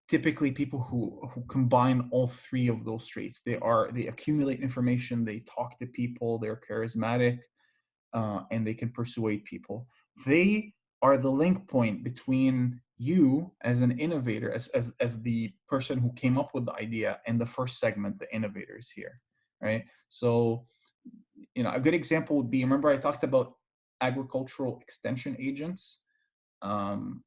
typically people who combine all three of those traits. They accumulate information, they talk to people, they're charismatic, and they can persuade people. They are the link point between you as an innovator, as the person who came up with the idea, and the first segment, the innovators here, right? So, a good example would be, remember I talked about agricultural extension agents. When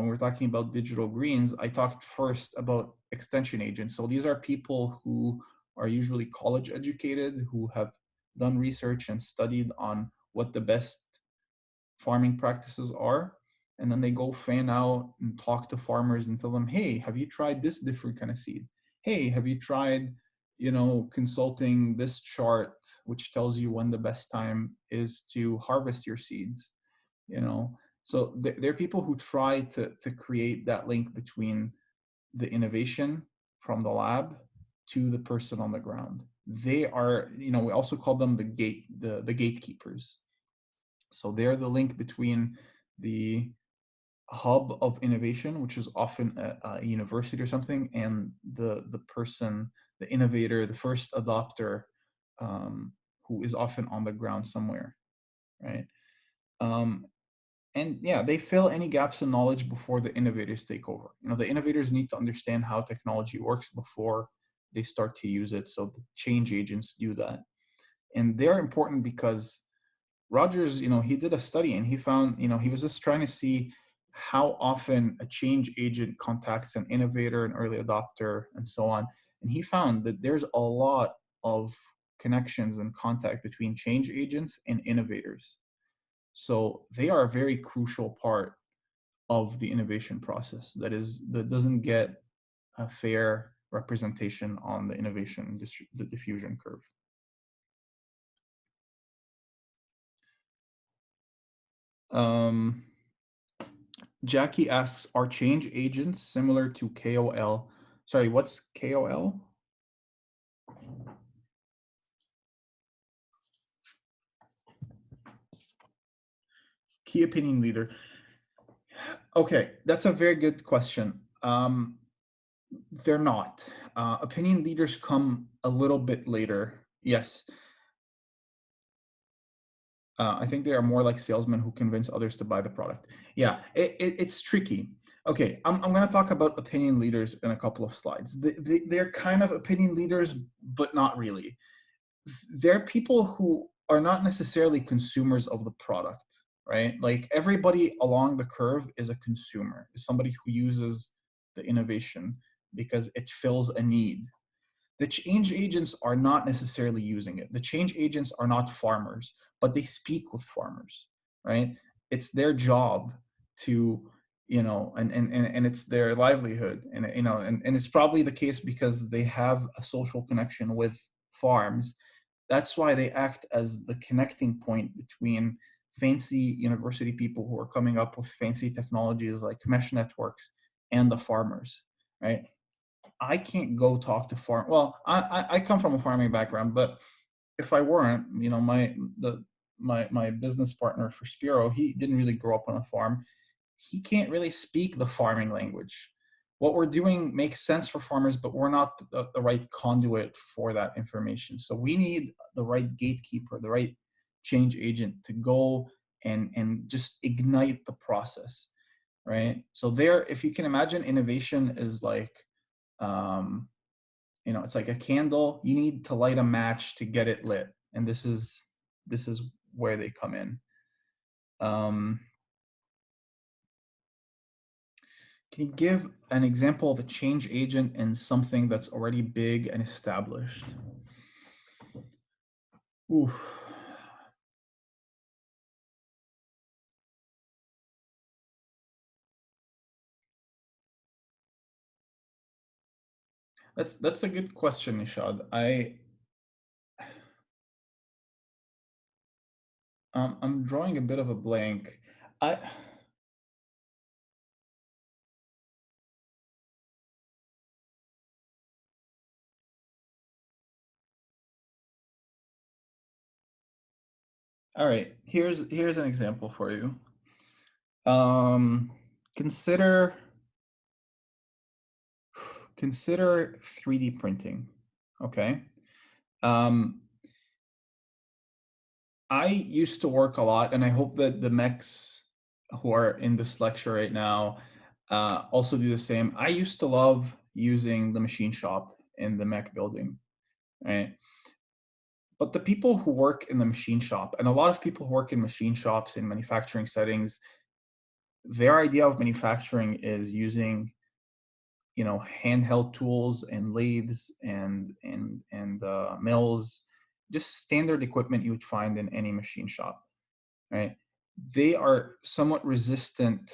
we're talking about digital greens, I talked first about extension agents. So these are people who are usually college educated, who have done research and studied on what the best farming practices are. And then they go fan out and talk to farmers and tell them, hey, have you tried this different kind of seed? Hey, have you tried, consulting this chart, which tells you when the best time is to harvest your seeds? you know so there are people who try to create that link between the innovation from the lab to the person on the ground. They are, we also call them the gatekeepers. So they're the link between the hub of innovation, which is often a university or something, and the person, the innovator, the first adopter, who is often on the ground somewhere, right? um, and yeah, they fill any gaps in knowledge before the innovators take over. The innovators need to understand how technology works before they start to use it, so the change agents do that. And they're important because Rogers, he did a study and he found, he was just trying to see how often a change agent contacts an innovator, an early adopter, and so on. And he found that there's a lot of connections and contact between change agents and innovators. So they are a very crucial part of the innovation process that doesn't get a fair representation on the innovation, the diffusion curve. Um, Jackie asks, are change agents similar to KOL? Sorry, what's KOL? Key opinion leader. Okay, that's a very good question. They're not. Opinion leaders come a little bit later. Yes. I think they are more like salesmen who convince others to buy the product. Yeah, it's tricky. Okay, I'm going to talk about opinion leaders in a couple of slides. They're kind of opinion leaders, but not really. They're people who are not necessarily consumers of the product, right? Like everybody along the curve is a consumer, is somebody who uses the innovation because it fills a need. The change agents are not necessarily using it. The change agents are not farmers, but they speak with farmers, right? It's their job to, and it's their livelihood. And it's probably the case because they have a social connection with farms. That's why they act as the connecting point between fancy university people who are coming up with fancy technologies like mesh networks and the farmers, right? I can't go talk to farm. Well, I come from a farming background, but if I weren't, my business partner for Spiro, he didn't really grow up on a farm. He can't really speak the farming language. What we're doing makes sense for farmers, but we're not the right conduit for that information. So we need the right gatekeeper, the right change agent to go and just ignite the process, right? So there, if you can imagine, innovation is like, um, it's like a candle. You need to light a match to get it lit, and this is where they come in. Um, can you give an example of a change agent in something that's already big and established? Ooh, that's a good question, Nishad. I'm drawing a bit of a blank. I All right, here's an example for you. Um, consider consider 3D printing. Okay. Um, I used to work a lot, and I hope that the mechs who are in this lecture right now also do the same. I used to love using the machine shop in the mech building, right? But the people who work in the machine shop, and a lot of people who work in machine shops in manufacturing settings, their idea of manufacturing is using, handheld tools and lathes and mills, just standard equipment you would find in any machine shop, right? They are somewhat resistant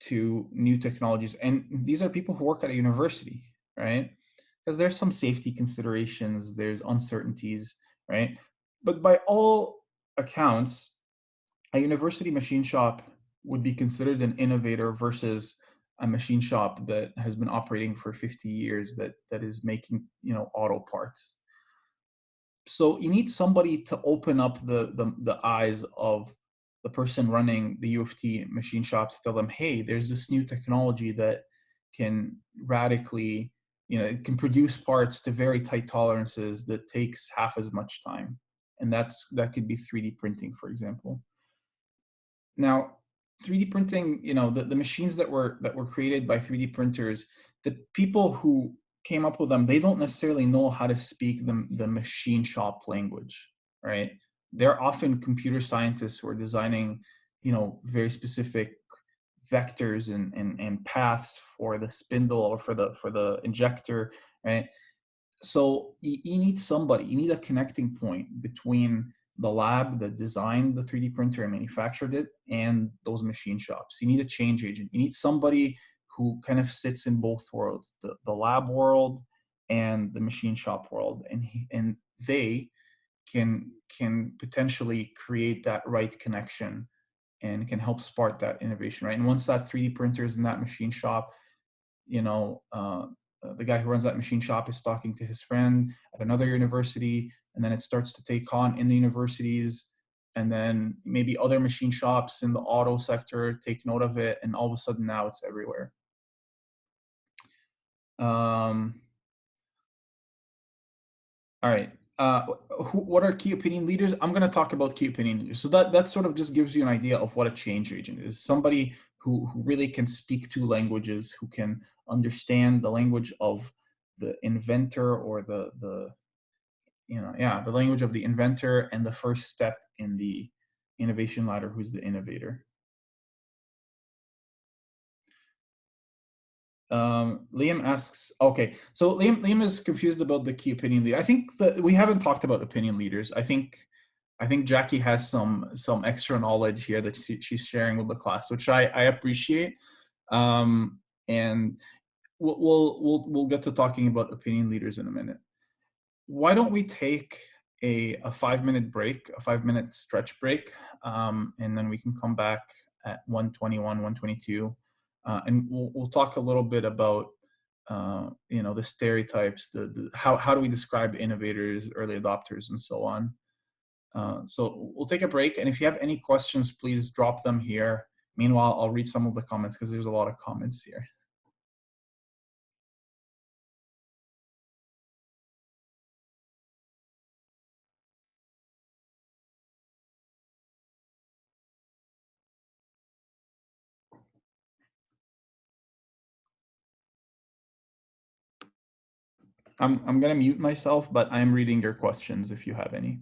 to new technologies, and these are people who work at a university, right? Because there's some safety considerations, there's uncertainties, right? But by all accounts, a university machine shop would be considered an innovator versus a machine shop that has been operating for 50 years that is making, auto parts. So you need somebody to open up the eyes of the person running the U of T machine shop to tell them, hey, there's this new technology that can radically, it can produce parts to very tight tolerances that takes half as much time. And that could be 3D printing, for example. Now, 3D printing, the machines that were created by 3D printers, the people who came up with them, they don't necessarily know how to speak the machine shop language, right? They're often computer scientists who are designing, very specific vectors and paths for the spindle or for the injector, right? So you need somebody, you need a connecting point between the lab that designed the 3D printer and manufactured it and those machine shops. You need a change agent. You need somebody who kind of sits in both worlds, the lab world and the machine shop world. And they can potentially create that right connection and can help spark that innovation, right? And once that 3D printer is in that machine shop, you know, the guy who runs that machine shop is talking to his friend at another university, and then it starts to take on in the universities, and then maybe other machine shops in the auto sector take note of it, and all of a sudden now it's everywhere. Um, all right. What are key opinion leaders? I'm going to talk about key opinion leaders. So that sort of just gives you an idea of what a change agent is. Somebody who really can speak two languages, who can understand the language of the inventor or the language of the inventor and the first step in the innovation ladder, who's the innovator. Liam asks, okay, so Liam is confused about the key opinion leader. I think that we haven't talked about opinion leaders. I think Jackie has some extra knowledge here that she's sharing with the class, which I appreciate. And we'll get to talking about opinion leaders in a minute. Why don't we take a 5 minute break, a 5 minute stretch break, and then we can come back at 121, 122, and we'll talk a little bit about the stereotypes, the how do we describe innovators, early adopters, and so on. So we'll take a break, and if you have any questions, please drop them here. Meanwhile, I'll read some of the comments because there's a lot of comments here. I'm gonna mute myself, but I'm reading your questions if you have any.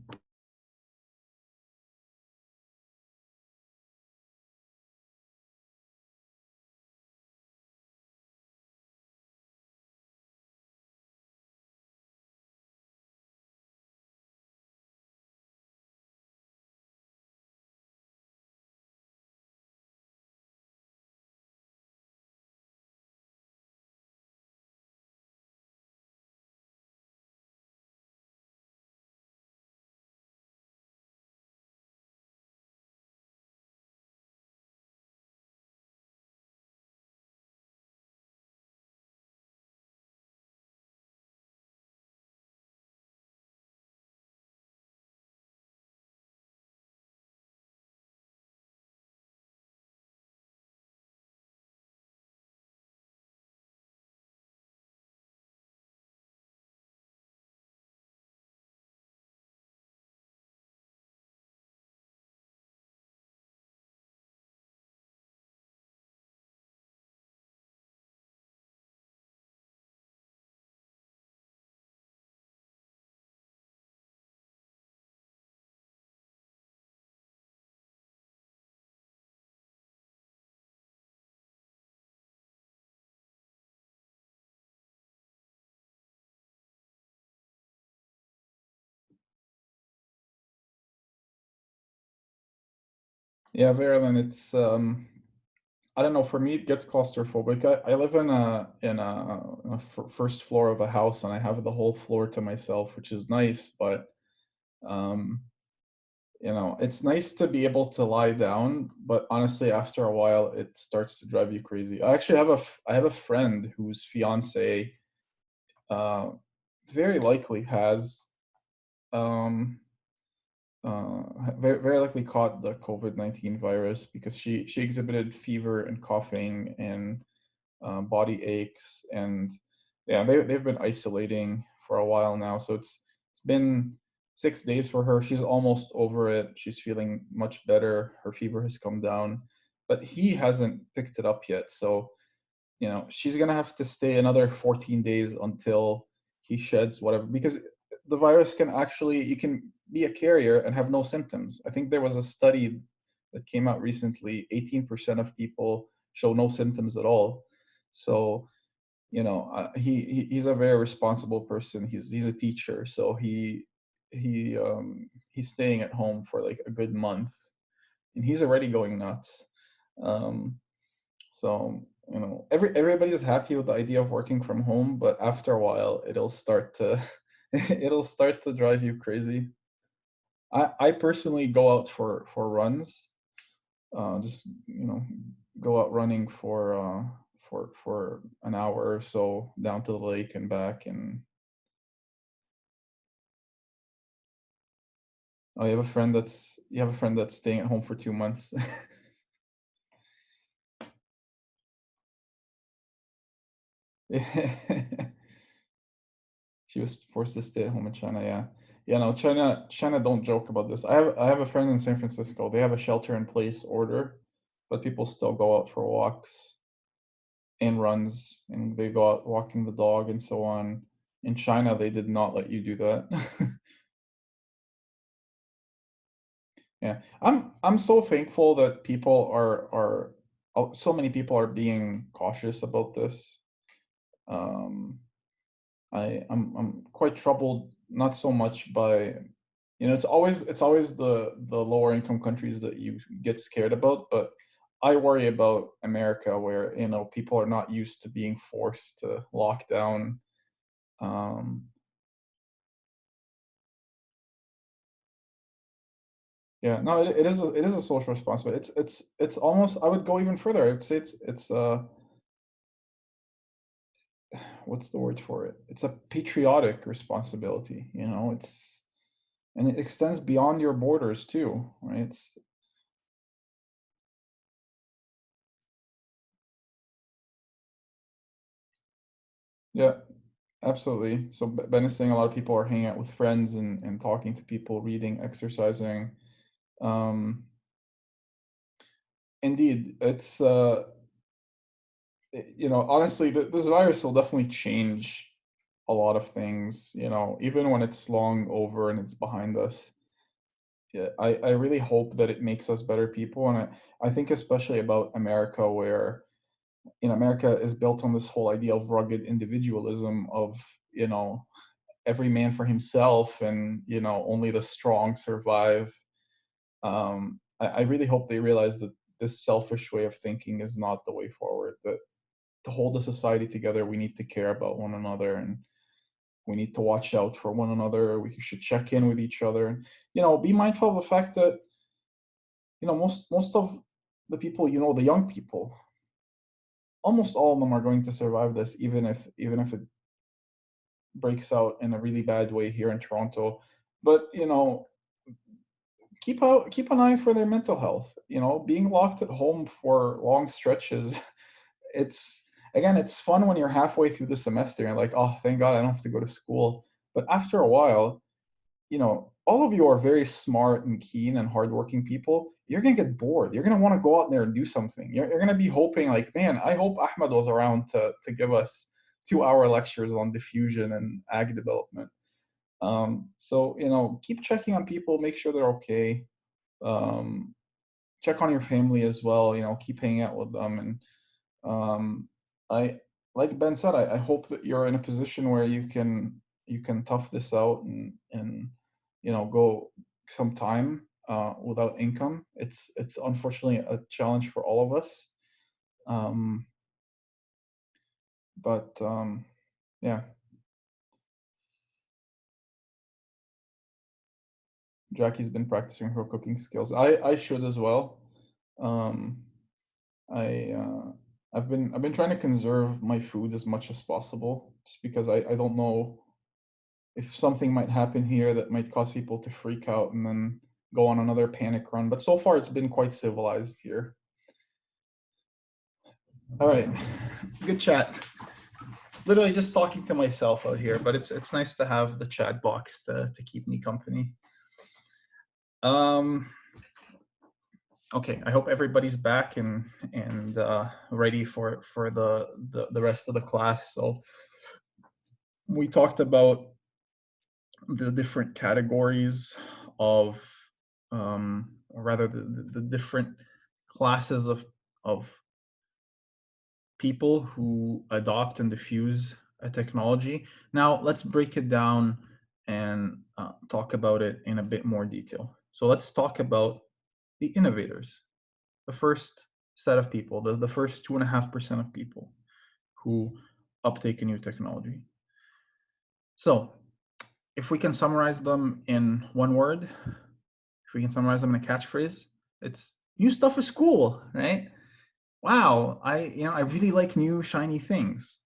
Yeah, Maryland, it's I don't know. For me, it gets claustrophobic. I live in a first floor of a house, and I have the whole floor to myself, which is nice. But um, it's nice to be able to lie down. But honestly, after a while, it starts to drive you crazy. I have a friend whose fiance uh, very likely has um, very likely caught the COVID-19 virus because she exhibited fever and coughing and body aches, and yeah, they've been isolating for a while now. So it's been 6 days for her. She's almost over it. She's feeling much better. Her fever has come down, but he hasn't picked it up yet. So she's gonna have to stay another 14 days until he sheds whatever, because the virus can actually, you can be a carrier and have no symptoms. I think there was a study that came out recently, 18% of people show no symptoms at all. So he's a very responsible person. He's a teacher, so he's staying at home for like a good month, and he's already going nuts. um so, everybody's happy with the idea of working from home, but after a while, it'll start to it'll start to drive you crazy. I personally go out for runs, just go out running for an hour or so down to the lake and back. And oh, you have a friend that's staying at home for 2 months. She was forced to stay at home in China, yeah. Yeah, no, China don't joke about this. I have a friend in San Francisco. They have a shelter in place order, but people still go out for walks and runs, and they go out walking the dog and so on. In China, they did not let you do that. Yeah. I'm so thankful that people so many people are being cautious about this. Um I'm quite troubled, not so much by, it's always the lower income countries that you get scared about, but I worry about America, where people are not used to being forced to lock down. Um, yeah, no, it is a social responsibility. It's almost, I would go even further. I would say it's what's the word for it? It's a patriotic responsibility. And it extends beyond your borders too, right? Yeah, absolutely. So Benefiting, a lot of people are hanging out with friends and talking to people, reading, exercising. Um, Indeed, honestly, this virus will definitely change a lot of things. Even when it's long over and it's behind us. Yeah, I really hope that it makes us better people, and I think especially about America, where America is built on this whole idea of rugged individualism, of you know every man for himself, and only the strong survive. I really hope they realize that this selfish way of thinking is not the way forward. That to hold the society together, we need to care about one another, and we need to watch out for one another. We should check in with each other, and be mindful of the fact that most of the people, the young people, almost all of them are going to survive this, even if it breaks out in a really bad way here in Toronto. But keep an eye for their mental health. Being locked at home for long stretches, it's again, it's fun when you're halfway through the semester and like, oh, thank God I don't have to go to school. But after a while, all of you are very smart and keen and hardworking people. You're gonna get bored. You're gonna want to go out there and do something. You're gonna be hoping, like, man, I hope Ahmed was around to give us 2 hour lectures on diffusion and ag development. So keep checking on people, make sure they're okay. Um, Check on your family as well. Keep hanging out with them, and I, like Ben said, I hope that you're in a position where you can tough this out and go some time. without income. It's unfortunately a challenge for all of us. Um, but yeah, Jackie's been practicing her cooking skills. I should as well. Um, I I've been trying to conserve my food as much as possible, just because I don't know if something might happen here that might cause people to freak out and then go on another panic run. But so far, it's been quite civilized here. All right, good chat. Literally just talking to myself out here, but it's nice to have the chat box to keep me company. Um, okay, I hope everybody's back and ready for the rest of the class. So we talked about the different categories of, or rather the different classes of people who adopt and diffuse a technology. Now let's break it down and talk about it in a bit more detail. So let's talk about the innovators, the first set of people, the first 2.5% of people who uptake a new technology. So if we can summarize them in one word, if we can summarize them in a catchphrase, it's new stuff is cool, right? Wow, I really like new shiny things.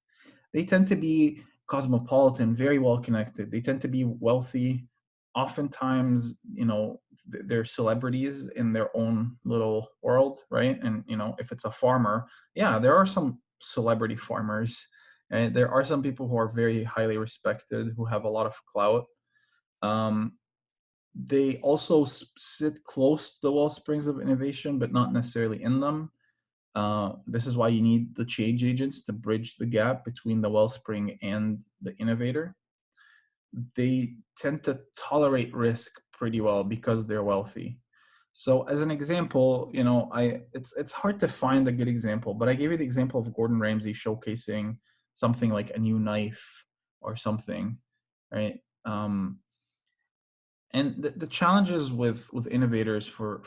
They tend to be cosmopolitan, very well connected. They tend to be wealthy. Oftentimes, they're celebrities in their own little world, right? And if it's a farmer, yeah, there are some celebrity farmers, and there are some people who are very highly respected, who have a lot of clout. Um, they also sit close to the well springs of innovation, but not necessarily in them. This is why you need the change agents to bridge the gap between the wellspring and the innovator. They tend to tolerate risk pretty well because they're wealthy. So as an example, it's hard to find a good example, but I gave you the example of Gordon Ramsay showcasing something like a new knife or something, right? And the challenges with innovators for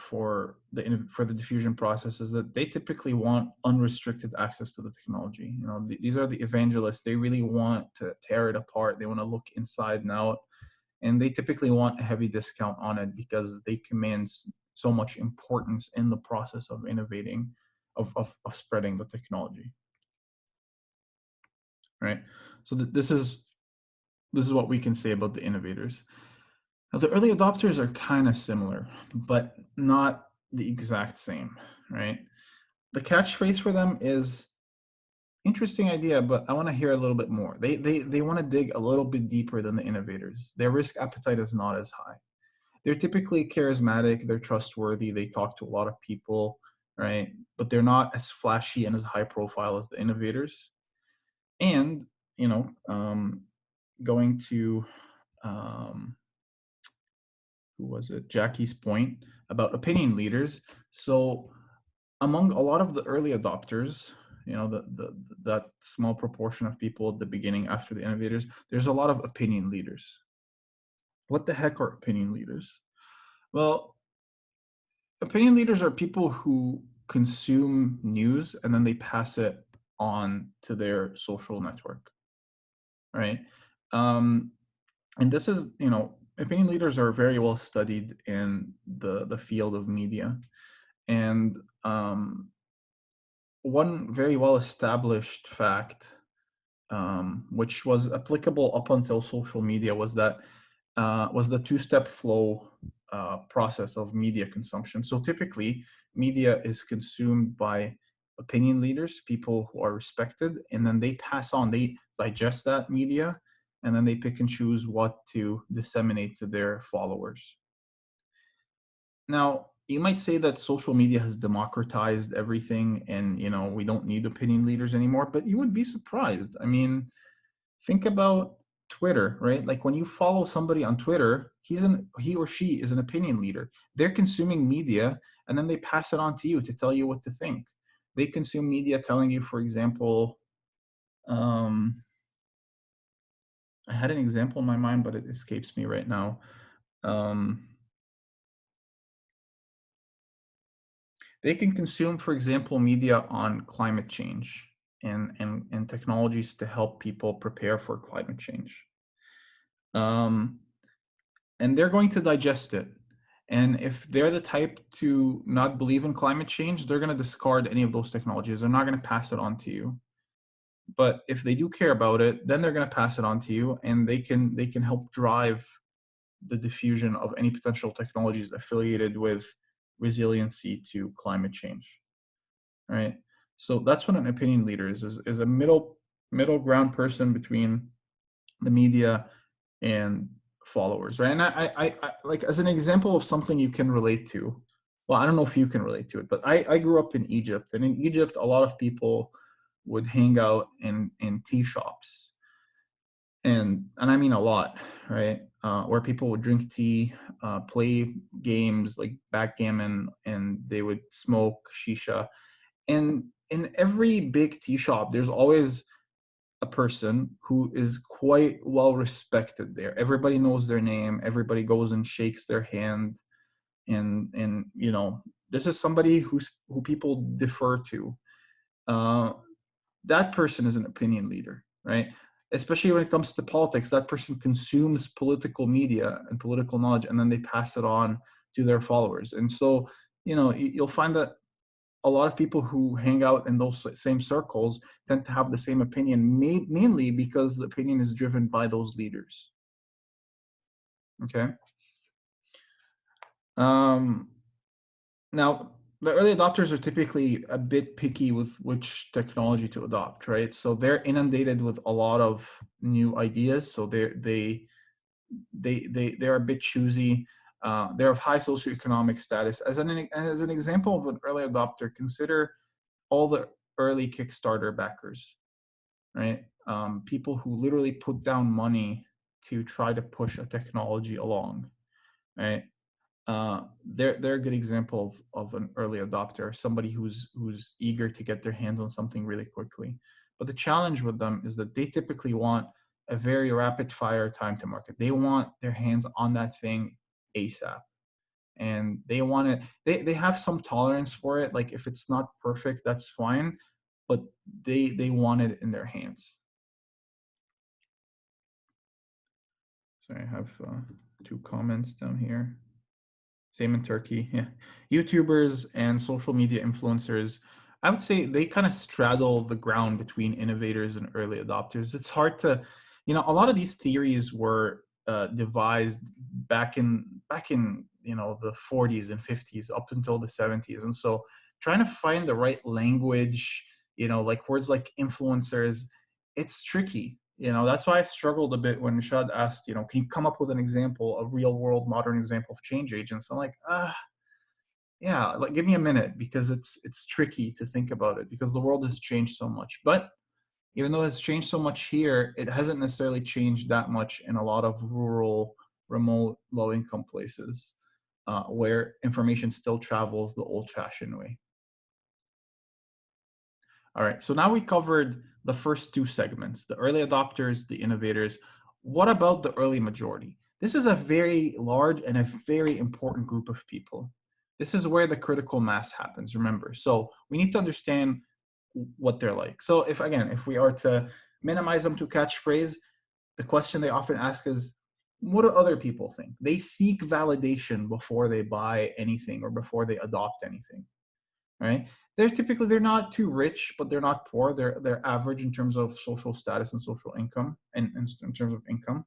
the diffusion process is that they typically want unrestricted access to the technology. These are the evangelists. They really want to tear it apart. They want to look inside and out, and they typically want a heavy discount on it because they command so much importance in the process of innovating, of spreading the technology, right? So this is what we can say about the innovators. Now, the early adopters are kind of similar, but not the exact same, right? The catchphrase for them is interesting idea, but I want to hear a little bit more. They want to dig a little bit deeper than the innovators. Their risk appetite is not as high. They're typically charismatic, they're trustworthy, they talk to a lot of people, right? But they're not as flashy and as high profile as the innovators. And, going to who was it? Jackie's point about opinion leaders. So among a lot of the early adopters, that small proportion of people at the beginning after the innovators, there's a lot of opinion leaders. What the heck are opinion leaders? Well, opinion leaders are people who consume news and then they pass it on to their social network, right? Um, and this is, opinion leaders are very well studied in the field of media. And one very well established fact, which was applicable up until social media, was the two-step flow process of media consumption. So typically, media is consumed by opinion leaders, people who are respected, and then they pass on, they digest that media, and then they pick and choose what to disseminate to their followers. Now, you might say that social media has democratized everything and, we don't need opinion leaders anymore, but you would be surprised. I mean, think about Twitter, right? Like when you follow somebody on Twitter, he or she is an opinion leader. They're consuming media and then they pass it on to you to tell you what to think. They consume media telling you, for example, um, I had an example in my mind, but it escapes me right now. Um, They can consume, for example, media on climate change and technologies to help people prepare for climate change. Um, and they're going to digest it. And if they're the type to not believe in climate change, they're going to discard any of those technologies. They're not going to pass it on to you. But if they do care about it, then they're going to pass it on to you, and they can help drive the diffusion of any potential technologies affiliated with resiliency to climate change. Right. So that's what an opinion leader is a middle ground person between the media and followers, right? And I like, as an example of something you can relate to. Well, I don't know if you can relate to it, but I grew up in Egypt, and in Egypt, a lot of people would hang out in tea shops, and I mean a lot, right? Where people would drink tea, play games like backgammon, and they would smoke shisha. And in every big tea shop, there's always a person who is quite well respected there. Everybody knows their name. Everybody goes and shakes their hand, and this is somebody who people defer to. Uh, that person is an opinion leader, right? Especially when it comes to politics, that person consumes political media and political knowledge, and then they pass it on to their followers. And so, you'll find that a lot of people who hang out in those same circles tend to have the same opinion, mainly because the opinion is driven by those leaders. Okay. Um, Now, the early adopters are typically a bit picky with which technology to adopt, right? So they're inundated with a lot of new ideas. So they're a bit choosy. They're of high socioeconomic status. As an example of an early adopter, consider all the early Kickstarter backers, right? People who literally put down money to try to push a technology along, right? They're a good example of an early adopter, somebody who's eager to get their hands on something really quickly. But the challenge with them is that they typically want a very rapid fire time to market. They want their hands on that thing ASAP. And they want it, they have some tolerance for it. Like, if it's not perfect, that's fine, but they want it in their hands. So I have two comments down here. Same in Turkey. Yeah. YouTubers and social media influencers, I would say they kind of straddle the ground between innovators and early adopters. It's hard to, a lot of these theories were devised back in the 40s and 50s up until the 70s, and so trying to find the right language, like words like influencers, it's tricky. That's why I struggled a bit when Nishad asked, can you come up with an example, a real world modern example of change agents? I'm like, yeah, like, give me a minute, because it's tricky to think about it, because the world has changed so much. But even though it's changed so much here, it hasn't necessarily changed that much in a lot of rural, remote, low income places, where information still travels the old fashioned way. All right, so now we covered the first two segments, the early adopters, the innovators. What about the early majority? This is a very large and a very important group of people. This is where the critical mass happens, remember. So we need to understand what they're like. So if we are to minimize them to catchphrase, the question they often ask is, what do other people think? They seek validation before they buy anything or before they adopt anything. Right? They're not too rich, but they're not poor. They're average in terms of social status and social income, and in terms of income.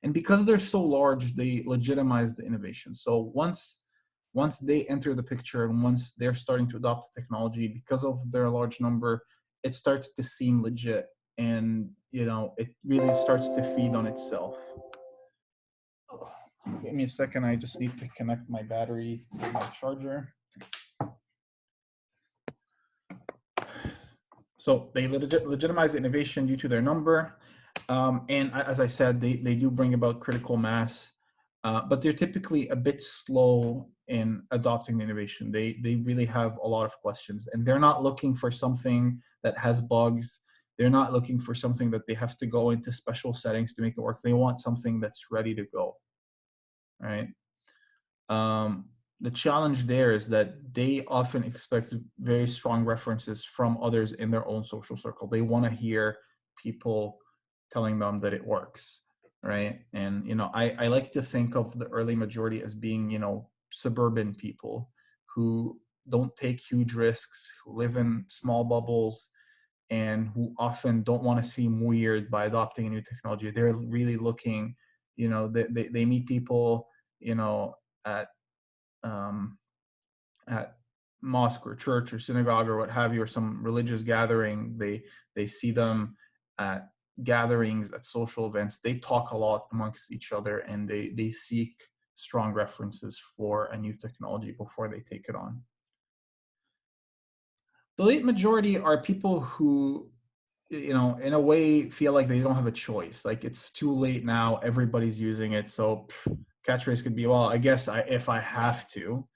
And because they're so large, they legitimize the innovation. So once they enter the picture, and once they're starting to adopt the technology, because of their large number, it starts to seem legit, and it really starts to feed on itself. Give me a second. I just need to connect my battery to my charger. So they legitimize innovation due to their number. And as I said, they do bring about critical mass, but they're typically a bit slow in adopting the innovation. They really have a lot of questions, and they're not looking for something that has bugs. They're not looking for something that they have to go into special settings to make it work. They want something that's ready to go, right? the challenge there is that they often expect very strong references from others in their own social circle. They want to hear people telling them that it works, right? And I like to think of the early majority as being suburban people who don't take huge risks, who live in small bubbles, and who often don't want to seem weird by adopting a new technology. They're really looking, they meet people, at um, at mosque or church or synagogue or what have you, or some religious gathering. They see them at gatherings, at social events. They talk a lot amongst each other, and they seek strong references for a new technology before they take it on. The late majority are people who, in a way, feel like they don't have a choice. Like, it's too late now, everybody's using it, so catchphrase could be, well, I guess if I have to,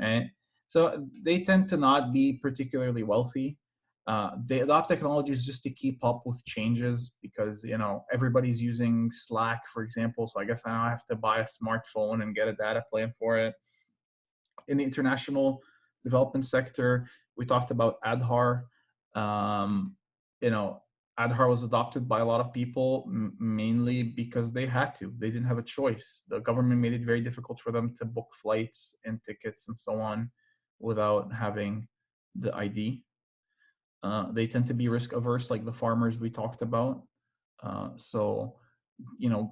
right? So they tend to not be particularly wealthy. They adopt technologies just to keep up with changes because everybody's using Slack, for example. So I guess I now have to buy a smartphone and get a data plan for it. In the international development sector, we talked about Aadhaar. Um, you know, Aadhaar was adopted by a lot of people mainly because they had to. They didn't have a choice. The government made it very difficult for them to book flights and tickets and so on without having the ID. They tend to be risk averse, like the farmers we talked about. So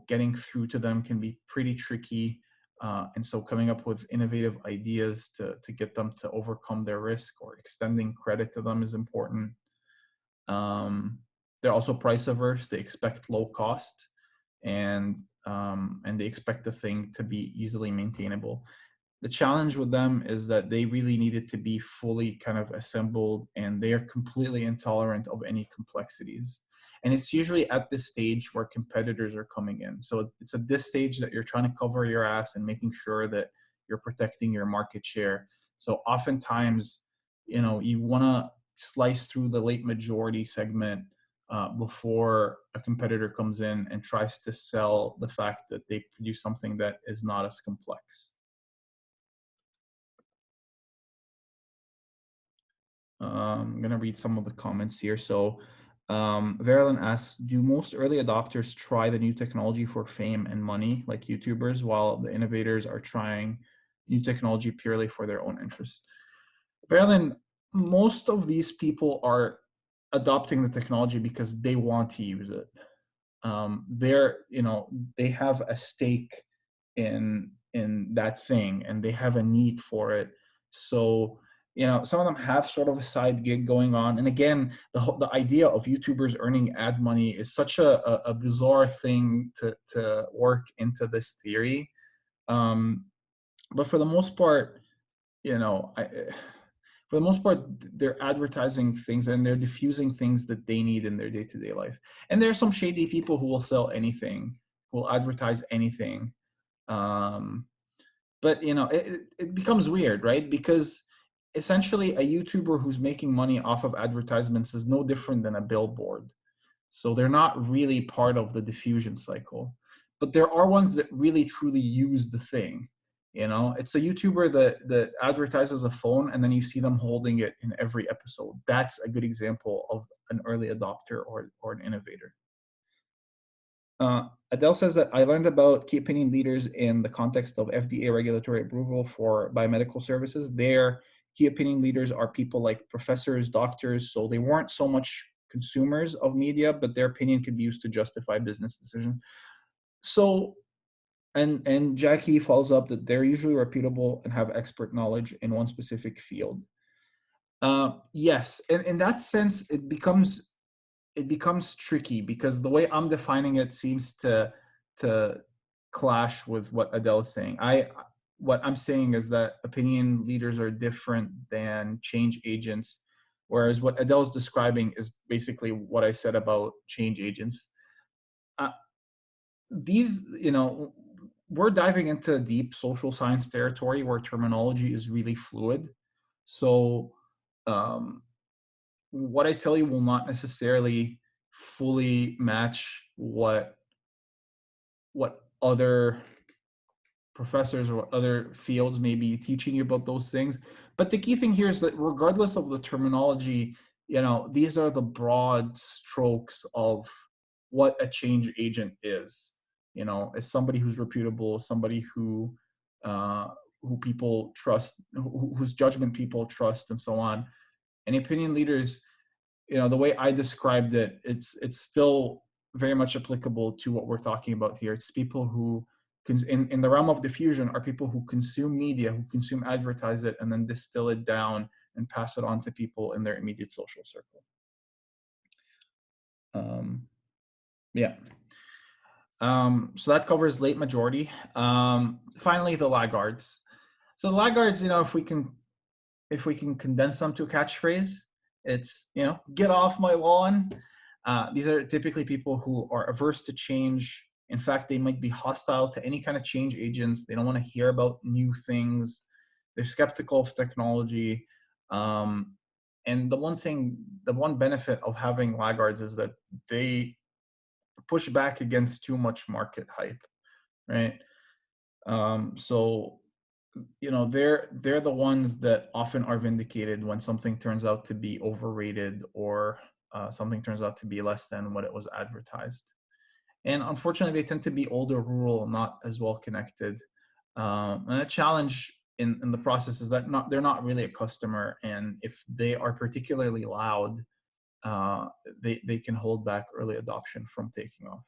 getting through to them can be pretty tricky. And so coming up with innovative ideas to get them to overcome their risk or extending credit to them is important. They're also price averse. They expect low cost, and they expect the thing to be easily maintainable. The challenge with them is that they really need it to be fully kind of assembled, and they are completely intolerant of any complexities. And it's usually at this stage where competitors are coming in. So it's at this stage that you're trying to cover your ass and making sure that you're protecting your market share. So oftentimes, you want to slice through the late majority segment before a competitor comes in and tries to sell the fact that they produce something that is not as complex. I'm going to read some of the comments here. So Verilyn asks, do most early adopters try the new technology for fame and money, like YouTubers, while the innovators are trying new technology purely for their own interest? Verilyn, most of these people are adopting the technology because they want to use it. They have a stake in that thing, and they have a need for it. So some of them have sort of a side gig going on. And again, the idea of YouTubers earning ad money is such a bizarre thing to work into this theory. But for the most part, for the most part, they're advertising things and they're diffusing things that they need in their day-to-day life. And there are some shady people who will sell anything, who will advertise anything. But it becomes weird, right? Because essentially a YouTuber who's making money off of advertisements is no different than a billboard. So they're not really part of the diffusion cycle. But there are ones that really truly use the thing. It's a YouTuber that advertises a phone, and then you see them holding it in every episode. That's a good example of an early adopter or an innovator. Adele says that I learned about key opinion leaders in the context of FDA regulatory approval for biomedical services. Their key opinion leaders are people like professors, doctors, so they weren't so much consumers of media, but their opinion could be used to justify business decisions. So, and Jackie follows up that they're usually reputable and have expert knowledge in one specific field. Yes, and in that sense, it becomes tricky because the way I'm defining it seems to clash with what Adele is saying. What I'm saying is that opinion leaders are different than change agents, whereas what Adele's describing is basically what I said about change agents. These, we're diving into deep social science territory where terminology is really fluid. So what I tell you will not necessarily fully match what other professors or other fields may be teaching you about those things. But the key thing here is that regardless of the terminology, these are the broad strokes of what a change agent is. As somebody who's reputable, somebody uh, who people trust, whose judgment people trust, and so on. And opinion leaders, the way I described it, it's still very much applicable to what we're talking about here. It's people who in the realm of diffusion are people who consume media, who consume advertise it, and then distill it down and pass it on to people in their immediate social circle. Yeah. So that covers late majority. Finally, the laggards. So the laggards, if we can condense them to a catchphrase, it's, get off my lawn. These are typically people who are averse to change. In fact, they might be hostile to any kind of change agents. They don't want to hear about new things. They're skeptical of technology. And the one benefit of having laggards is that they push back against too much market hype, right? So they're the ones that often are vindicated when something turns out to be overrated or something turns out to be less than what it was advertised. And unfortunately, they tend to be older, rural, not as well connected. And a challenge in the process is that they're not really a customer, and if they are particularly loud, they can hold back early adoption from taking off.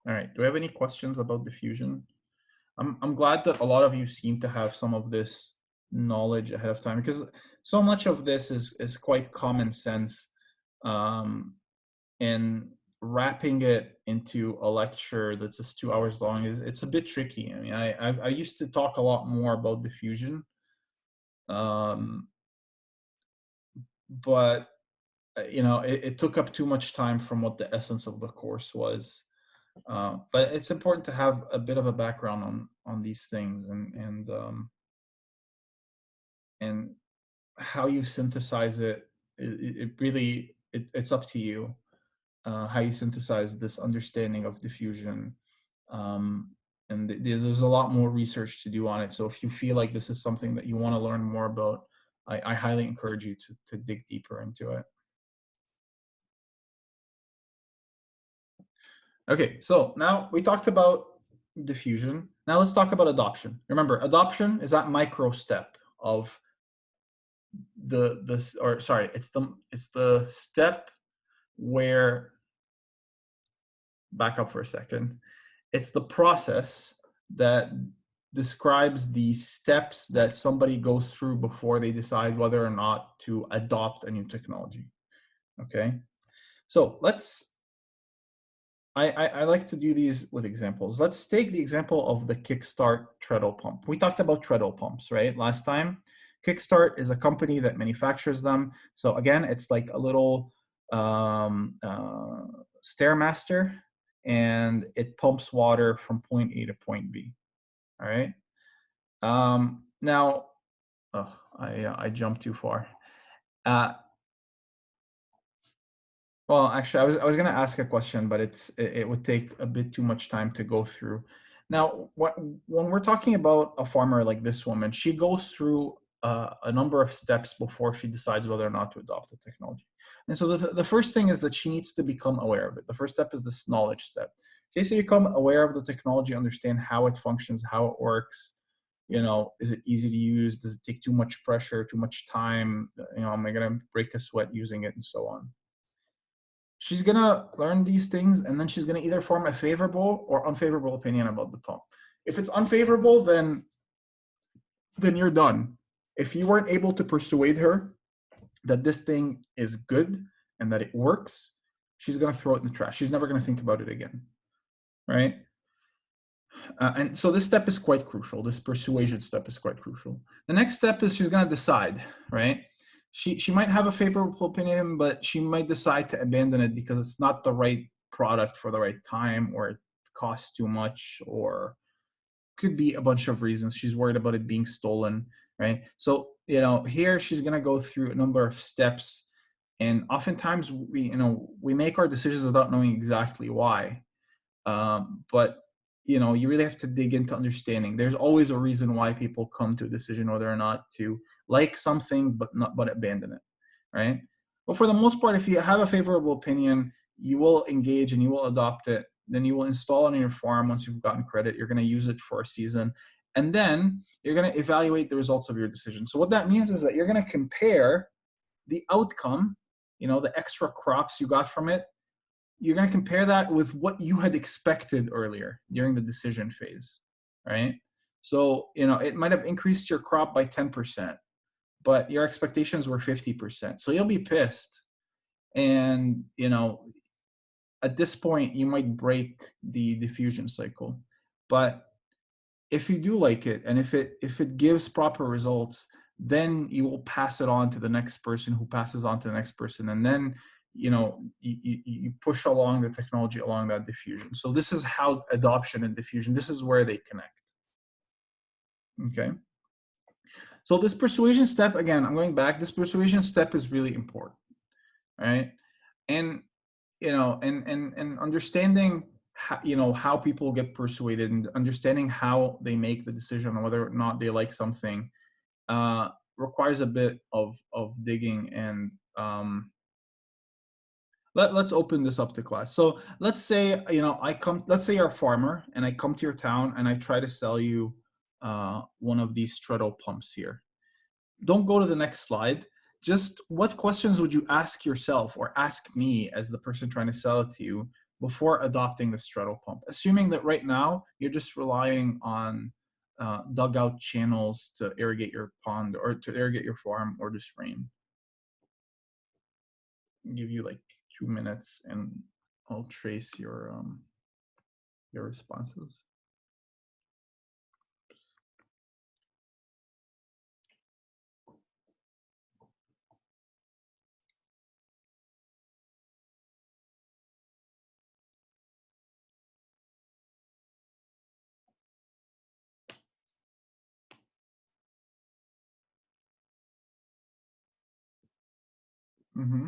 All right. Do we have any questions about diffusion? I'm glad that a lot of you seem to have some of this knowledge ahead of time, because so much of this is quite common sense, and wrapping it into a lecture that's just 2 hours long it's a bit tricky. I mean, I used to talk a lot more about diffusion, but it took up too much time from what the essence of the course was. But it's important to have a bit of a background on these things, and how you synthesize it. It really it's up to you, how you synthesize this understanding of diffusion. And there's a lot more research to do on it. So if you feel like this is something that you want to learn more about, I highly encourage you to dig deeper into it. Okay, so now we talked about diffusion. Now let's talk about adoption. Remember, adoption is that micro step of it's the step where, back up for a second, it's the process that describes the steps that somebody goes through before they decide whether or not to adopt a new technology. Okay, so I like to do these with examples. Let's take the example of the Kickstart treadle pump. We talked about treadle pumps, right, last time. Kickstart is a company that manufactures them. So again, it's like a little Stairmaster, and it pumps water from point A to point B. All right. Now, I jumped too far. Well, actually, I was going to ask a question, but it would take a bit too much time to go through. Now, when we're talking about a farmer like this woman, she goes through a number of steps before she decides whether or not to adopt the technology. And so the first thing is that she needs to become aware of it. The first step is this knowledge step. She needs to become aware of the technology, understand how it functions, how it works. Is it easy to use? Does it take too much pressure, too much time? Am I going to break a sweat using it, and so on? She's going to learn these things, and then she's going to either form a favorable or unfavorable opinion about the pump. If it's unfavorable, then you're done. If you weren't able to persuade her that this thing is good and that it works, she's going to throw it in the trash. She's never going to think about it again, right? And so this step is quite crucial. This persuasion step is quite crucial. The next step is she's going to decide, right? She might have a favorable opinion, but she might decide to abandon it because it's not the right product for the right time, or it costs too much, or could be a bunch of reasons. She's worried about it being stolen, right? So, here she's going to go through a number of steps, and oftentimes we make our decisions without knowing exactly why. But you really have to dig into understanding. There's always a reason why people come to a decision whether or not to like something but abandon it, right? But for the most part, if you have a favorable opinion, you will engage and you will adopt it. Then you will install it on your farm once you've gotten credit. You're going to use it for a season, and then you're going to evaluate the results of your decision. So what that means is that you're going to compare the outcome, the extra crops you got from it. You're going to compare that with what you had expected earlier during the decision phase, right? So, it might have increased your crop by 10%, but your expectations were 50%. So you'll be pissed. And, at this point, you might break the diffusion cycle. But if you do like it, and if it gives proper results, then you will pass it on to the next person who passes on to the next person, and then you push along the technology along that diffusion. So this is how adoption and diffusion, this is where they connect. Okay, so this persuasion step, again, I'm going back, this persuasion step is really important, right? And and understanding how people get persuaded, and understanding how they make the decision on whether or not they like something, requires a bit of digging. And let's open this up to class. So let's say let's say you're a farmer and I come to your town and I try to sell you one of these straddle pumps here. Don't go to the next slide. Just what questions would you ask yourself or ask me as the person trying to sell it to you before adopting the straddle pump? Assuming that right now you're just relying on dugout channels to irrigate your pond or to irrigate your farm, or just rain. I'll give you like 2 minutes and I'll trace your responses. Mm-hmm.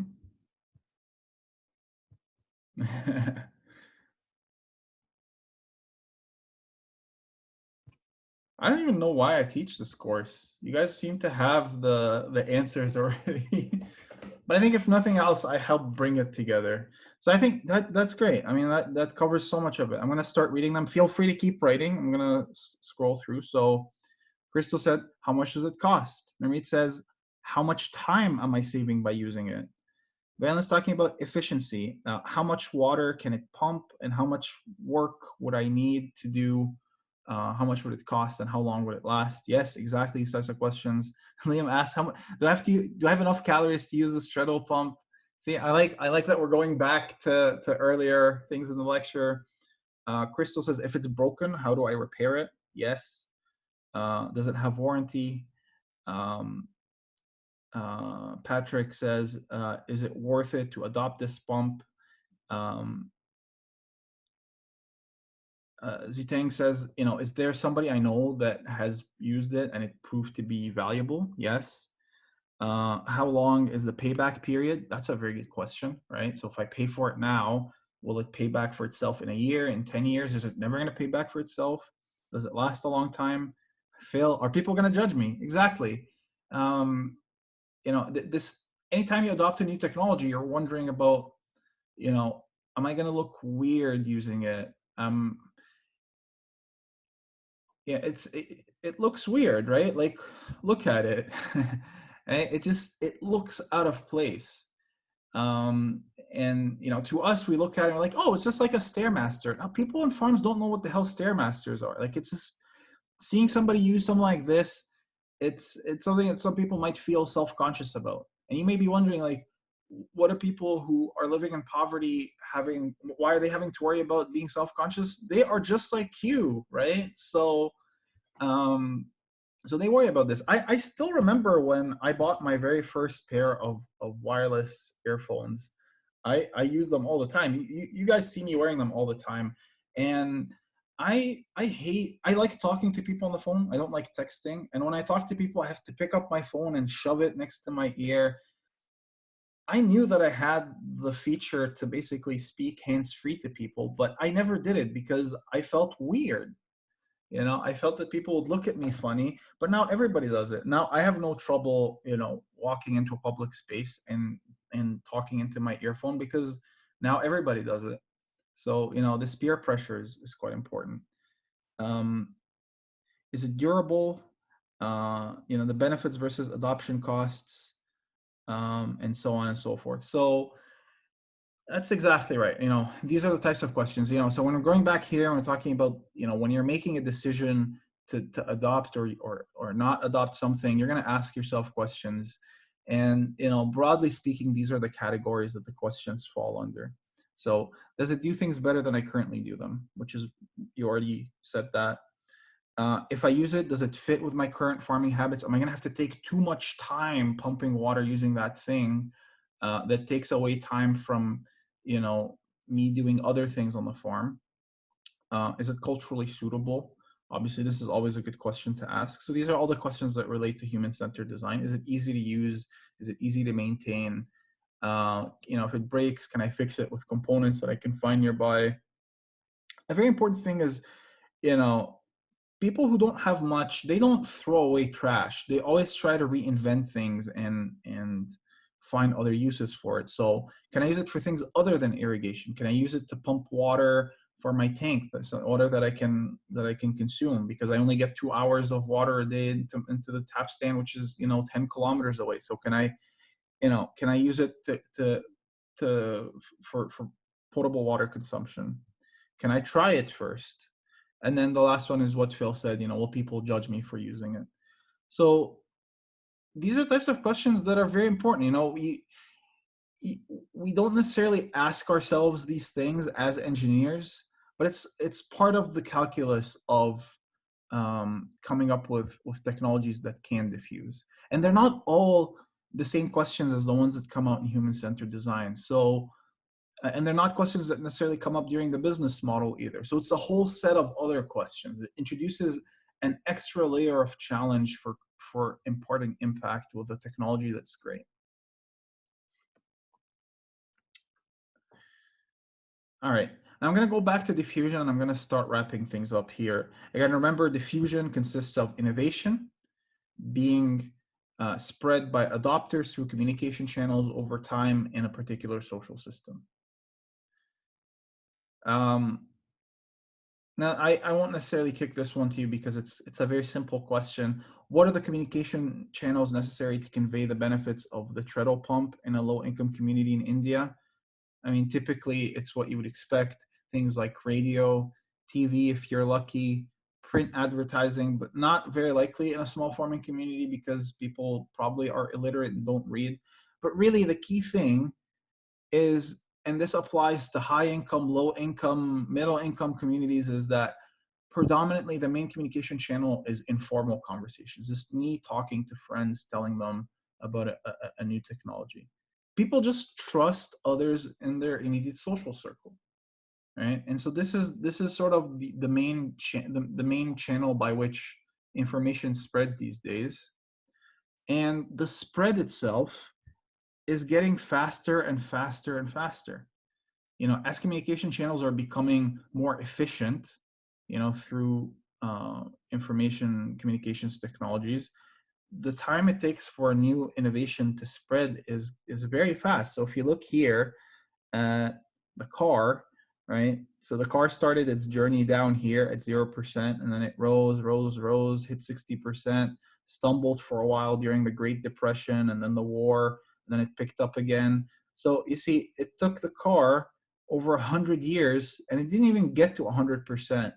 I don't even know why I teach this course. You guys seem to have the answers already. But I think if nothing else, I help bring it together. So I think that's great. I mean, that covers so much of it. I'm going to start reading them. Feel free to keep writing. I'm going to scroll through. So Crystal said, how much does it cost? Namit says, how much time am I saving by using it? Van is talking about efficiency. How much water can it pump, and how much work would I need to do? How much would it cost, and how long would it last? Yes, exactly. These types of questions. Liam asks, "How much do I have enough calories to use the straddle pump?" See, I like that we're going back to earlier things in the lecture. Crystal says, "If it's broken, how do I repair it?" Yes. Does it have warranty? Um, Patrick says, is it worth it to adopt this pump? Um, Zitang says, is there somebody I know that has used it and it proved to be valuable? Yes. How long is the payback period? That's a very good question, right? So if I pay for it now, will it pay back for itself in a year, in 10 years? Is it never going to pay back for itself? Does it last a long time? Fail? Are people going to judge me? Exactly. This anytime you adopt a new technology, you're wondering about, am I going to look weird using it? Yeah, it looks weird, right? Like, look at it. Right? It looks out of place. And to us, we look at it and we're like, oh, it's just like a Stairmaster. Now people in farms don't know what the hell Stairmasters are. Like, it's just seeing somebody use something like this, it's something that some people might feel self-conscious about. And you may be wondering, like, what are people who are living in poverty why are they having to worry about being self-conscious? They are just like you, right? So they worry about this. I still remember when I bought my very first pair of wireless earphones. I use them all the time. You guys see me wearing them all the time. And I like talking to people on the phone. I don't like texting. And when I talk to people, I have to pick up my phone and shove it next to my ear. I knew that I had the feature to basically speak hands-free to people, but I never did it because I felt weird. I felt that people would look at me funny, but now everybody does it. Now I have no trouble, walking into a public space and talking into my earphone because now everybody does it. So, this peer pressure is quite important. Um, is it durable? The benefits versus adoption costs, and so on and so forth. So that's exactly right. These are the types of questions, so when we're going back here, we're talking about, when you're making a decision to adopt or not adopt something, you're going to ask yourself questions. And, broadly speaking, these are the categories that the questions fall under. So does it do things better than I currently do them? Which is, you already said that. If I use it, does it fit with my current farming habits? Am I going to have to take too much time pumping water using that thing that takes away time from, you know, me doing other things on the farm? Is it culturally suitable? Obviously, this is always a good question to ask. So these are all the questions that relate to human-centered design. Is it easy to use? Is it easy to maintain? If it breaks, can I fix it with components that I can find nearby? A very important thing is, you know, people who don't have much, they don't throw away trash. They always try to reinvent things and find other uses for it. So can I use it for things other than irrigation? Can I use it to pump water for my tank? That's water that I can consume because I only get 2 hours of water a day into the tap stand, which is 10 kilometers away. So can I use it for potable water consumption? Can I try it first? And then the last one is what Phil said, will people judge me for using it? So these are types of questions that are very important. We don't necessarily ask ourselves these things as engineers, but it's part of the calculus of coming up with technologies that can diffuse. And they're not all the same questions as the ones that come out in human-centered design. So and they're not questions that necessarily come up during the business model either. So it's a whole set of other questions. It introduces an extra layer of challenge for imparting impact with a technology that's great. All right. Now I'm going to go back to diffusion and I'm going to start wrapping things up here. Again, remember, diffusion consists of innovation being spread by adopters through communication channels over time in a particular social system. Now, I won't necessarily kick this one to you because it's a very simple question. What are the communication channels necessary to convey the benefits of the treadle pump in a low-income community in India? I mean, typically it's what you would expect, things like radio, TV if you're lucky, print advertising, but not very likely in a small farming community because people probably are illiterate and don't read. But really the key thing is, and this applies to high income, low income, middle income communities, is that predominantly the main communication channel is informal conversations. It's me talking to friends, telling them about a new technology. People just trust others in their immediate social circle, right? And so this is sort of the main channel by which information spreads these days. And the spread itself is getting faster and faster and faster. As communication channels are becoming more efficient, through information communications technologies, the time it takes for a new innovation to spread is very fast. So if you look here at the car, right? So the car started its journey down here at 0%, and then it rose, hit 60%, stumbled for a while during the Great Depression, and then the war, and then it picked up again. So you see, it took the car over 100 years, and it didn't even get to 100%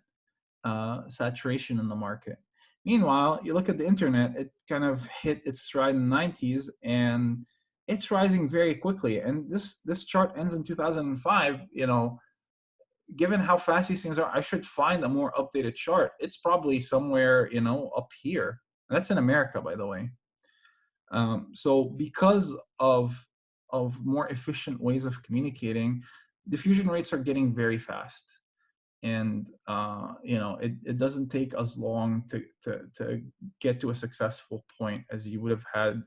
saturation in the market. Meanwhile, you look at the internet, it kind of hit its stride in the 90s, and it's rising very quickly. And this chart ends in 2005. Given how fast these things are, I should find a more updated chart. It's probably somewhere, up here. And that's in America, by the way. So because of more efficient ways of communicating, diffusion rates are getting very fast. And it doesn't take as long to get to a successful point as you would have had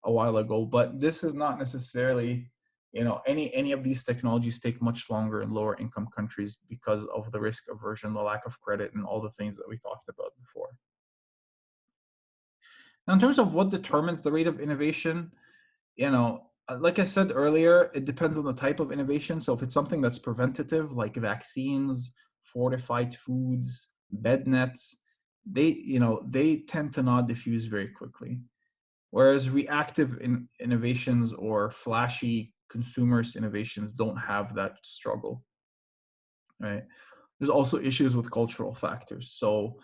a while ago, but this is not necessarily, any of these technologies take much longer in lower income countries because of the risk aversion, the lack of credit, and all the things that we talked about before. Now, in terms of what determines the rate of innovation, like I said earlier, it depends on the type of innovation. So if it's something that's preventative, like vaccines, fortified foods, bed nets, they tend to not diffuse very quickly. Whereas reactive innovations or flashy consumers innovations don't have that struggle, right? There's also issues with cultural factors. So,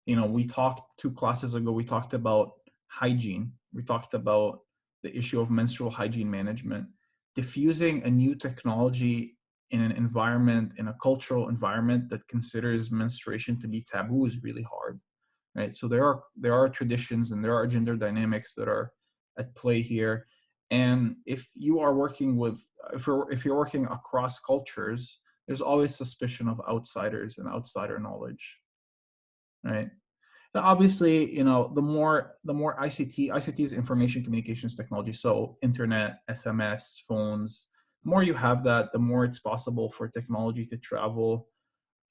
we talked 2 classes ago, we talked about hygiene. We talked about the issue of menstrual hygiene management. Diffusing a new technology in an environment, in a cultural environment that considers menstruation to be taboo is really hard, right? So there are traditions and there are gender dynamics that are at play here. And if you're working across cultures, there's always suspicion of outsiders and outsider knowledge, right? Now, obviously, the more ICT is information communications technology, so internet, SMS, phones. The more you have that, the more it's possible for technology to travel.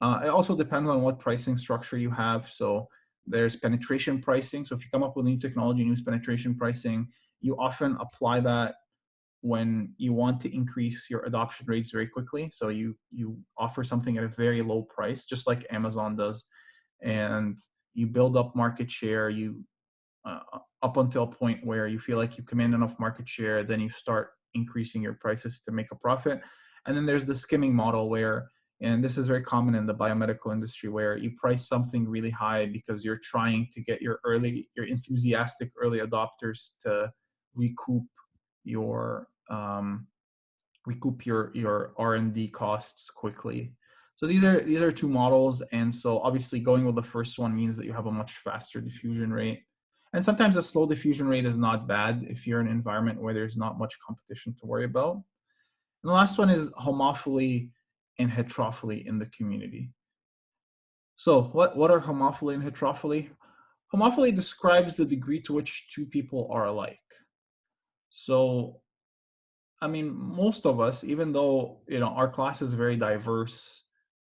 It also depends on what pricing structure you have. So there's penetration pricing. So if you come up with new technology, use penetration pricing, you often apply that when you want to increase your adoption rates very quickly. So you offer something at a very low price, just like Amazon does, and you build up market share. You up until a point where you feel like you command enough market share, then you start increasing your prices to make a profit. And then there's the skimming model where, and this is very common in the biomedical industry, where you price something really high because you're trying to get your enthusiastic early adopters to recoup your your R&D costs quickly. So these are 2 models, and so obviously going with the first one means that you have a much faster diffusion rate. And sometimes a slow diffusion rate is not bad if you're in an environment where there's not much competition to worry about. And the last one is homophily and heterophily in the community. So what are homophily and heterophily? Homophily describes the degree to which 2 people are alike. So I mean, most of us, even though our class is very diverse,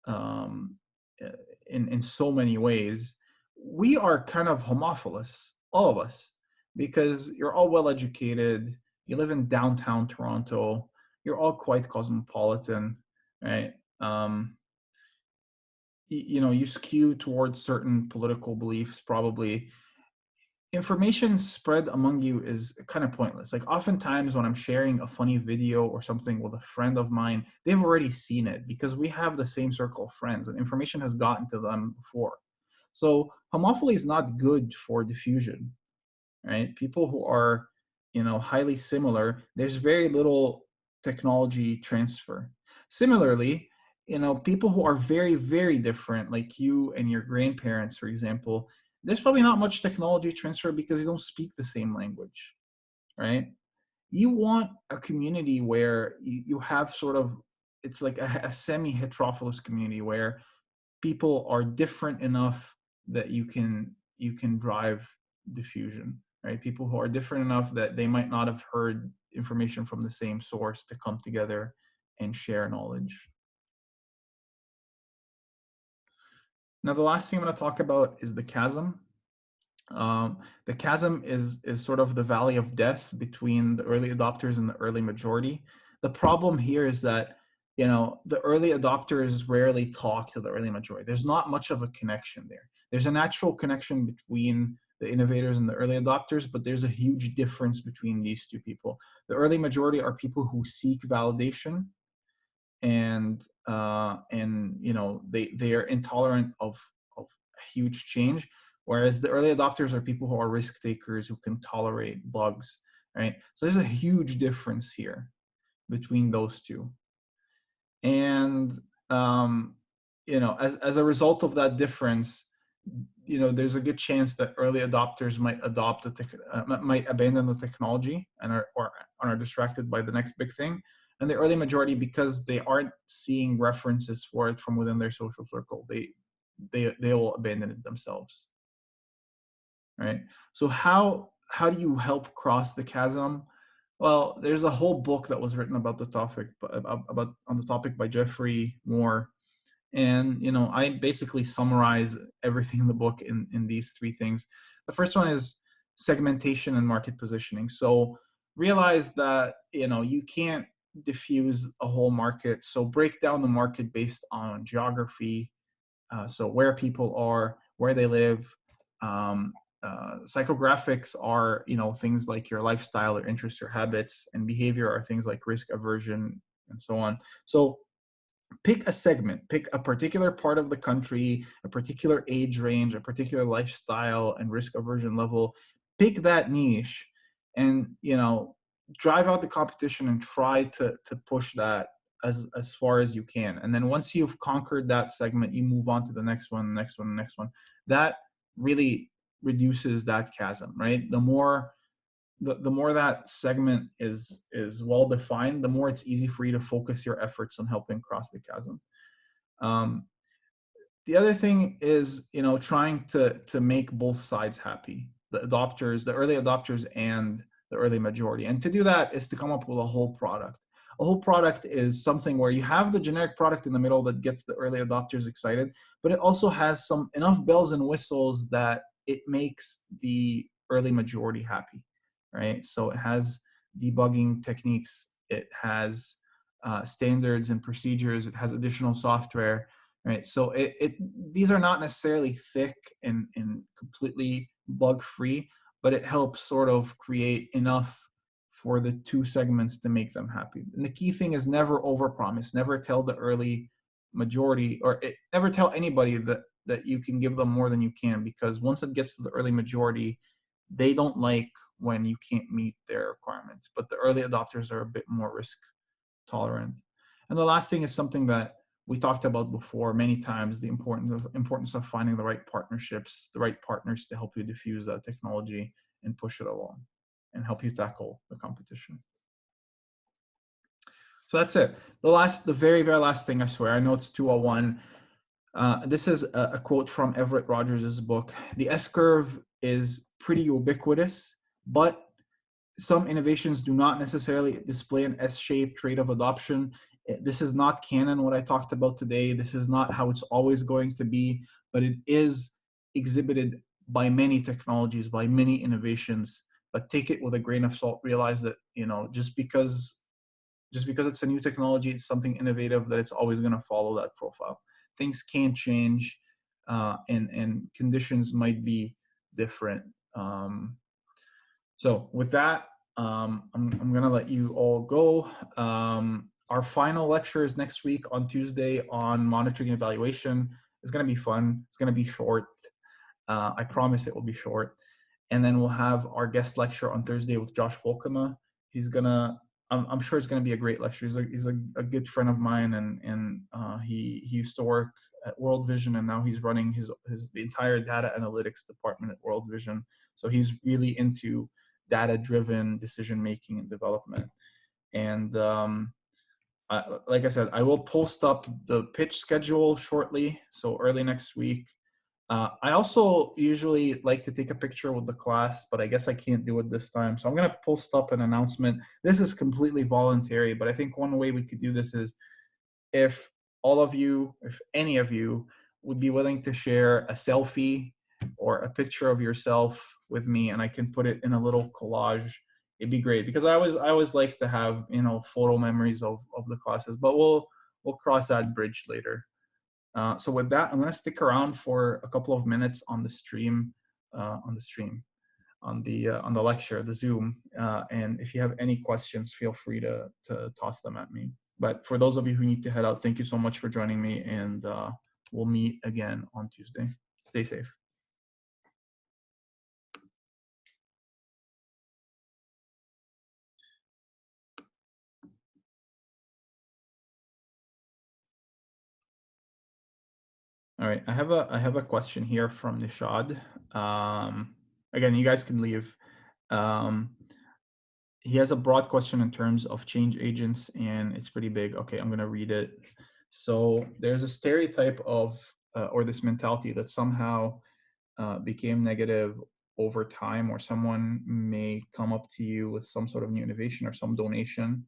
um, uh, in so many ways, we are kind of homophilous, all of us, because you're all well educated. You live in downtown Toronto. You're all quite cosmopolitan, right? You skew towards certain political beliefs, probably. Information spread among you is kind of pointless. Like oftentimes when I'm sharing a funny video or something with a friend of mine, they've already seen it because we have the same circle of friends and information has gotten to them before. So homophily is not good for diffusion, right? People who are, highly similar, there's very little technology transfer. Similarly, people who are very, very different, like you and your grandparents, for example, there's probably not much technology transfer because you don't speak the same language, right? You want a community where you have sort of, it's like a semi-heterophilous community where people are different enough that you can drive diffusion, right? People who are different enough that they might not have heard information from the same source to come together and share knowledge. Now, the last thing I'm going to talk about is the chasm. The chasm is sort of the valley of death between the early adopters and the early majority. The problem here is that the early adopters rarely talk to the early majority. There's not much of a connection there. There's a natural connection between the innovators and the early adopters, but there's a huge difference between these 2 people. The early majority are people who seek validation, and they are intolerant of huge change, whereas the early adopters are people who are risk takers who can tolerate bugs, right? So there's a huge difference here between those 2. And as a result of that difference, there's a good chance that early adopters might abandon the technology and are distracted by the next big thing. And the early majority, because they aren't seeing references for it from within their social circle, they will abandon it themselves, right? So how do you help cross the chasm? Well, there's a whole book that was written about the topic, about on the topic by Jeffrey Moore, and I basically summarize everything in the book in these three things. The first one is segmentation and market positioning. So realize that you can't diffuse a whole market. So break down the market based on geography, so where people are, where they live. Um, Psychographics are, things like your lifestyle, your interests, your habits, and behavior are things like risk aversion and so on. So pick a segment, pick a particular part of the country, a particular age range, a particular lifestyle and risk aversion level. Pick that niche, and drive out the competition and try to push that as far as you can. And then once you've conquered that segment, you move on to the next one, next one, next one. That really reduces that chasm, right? The more that segment is well defined, the more it's easy for you to focus your efforts on helping cross the chasm. Um, the other thing is, trying to make both sides happy, the adopters, the early adopters, and the early majority. And to do that is to come up with a whole product. A whole product is something where you have the generic product in the middle that gets the early adopters excited, but it also has some enough bells and whistles that it makes the early majority happy, right? So it has debugging techniques, it has standards and procedures, it has additional software, right? So these are not necessarily thick and completely bug free, but it helps sort of create enough for the two segments to make them happy. And the key thing is never overpromise. Never tell the early majority, or never tell anybody that you can give them more than you can, because once it gets to the early majority, they don't like when you can't meet their requirements. But the early adopters are a bit more risk tolerant. And the last thing is something that we talked about before many times: the importance of finding the right partnerships, the right partners to help you diffuse that technology and push it along and help you tackle the competition. So that's it. The very, very last thing, I swear, I know it's 201. This is a quote from Everett Rogers' book. The S-curve is pretty ubiquitous, but some innovations do not necessarily display an S-shaped rate of adoption. This is not canon, what I talked about today. This is not how it's always going to be, but it is exhibited by many technologies, by many innovations. But take it with a grain of salt. Realize that, just because it's a new technology, it's something innovative, that it's always going to follow that profile. Things can change, and conditions might be different. So with that, I'm going to let you all go. Our final lecture is next week on Tuesday on monitoring and evaluation. It's going to be fun. It's going to be short. I promise it will be short. And then we'll have our guest lecture on Thursday with Josh Volkema. I'm sure it's going to be a great lecture. He's a good friend of mine, and he used to work at World Vision, and now he's running the entire data analytics department at World Vision. So he's really into data-driven decision-making and development. And like I said, I will post up the pitch schedule shortly, so early next week. I also usually like to take a picture with the class, but I guess I can't do it this time. So I'm going to post up an announcement. This is completely voluntary, but I think one way we could do this is if any of you would be willing to share a selfie or a picture of yourself with me, and I can put it in a little collage, it'd be great, because I always like to have, photo memories of the classes, but we'll cross that bridge later. So with that, I'm going to stick around for a couple of minutes on the stream, on the lecture, the Zoom. And if you have any questions, feel free to toss them at me. But for those of you who need to head out, thank you so much for joining me, and we'll meet again on Tuesday. Stay safe. All right, I have a question here from Nishad. Again, you guys can leave. He has a broad question in terms of change agents, and it's pretty big. Okay, I'm going to read it. So there's a stereotype of, or this mentality that somehow became negative over time, or someone may come up to you with some sort of new innovation or some donation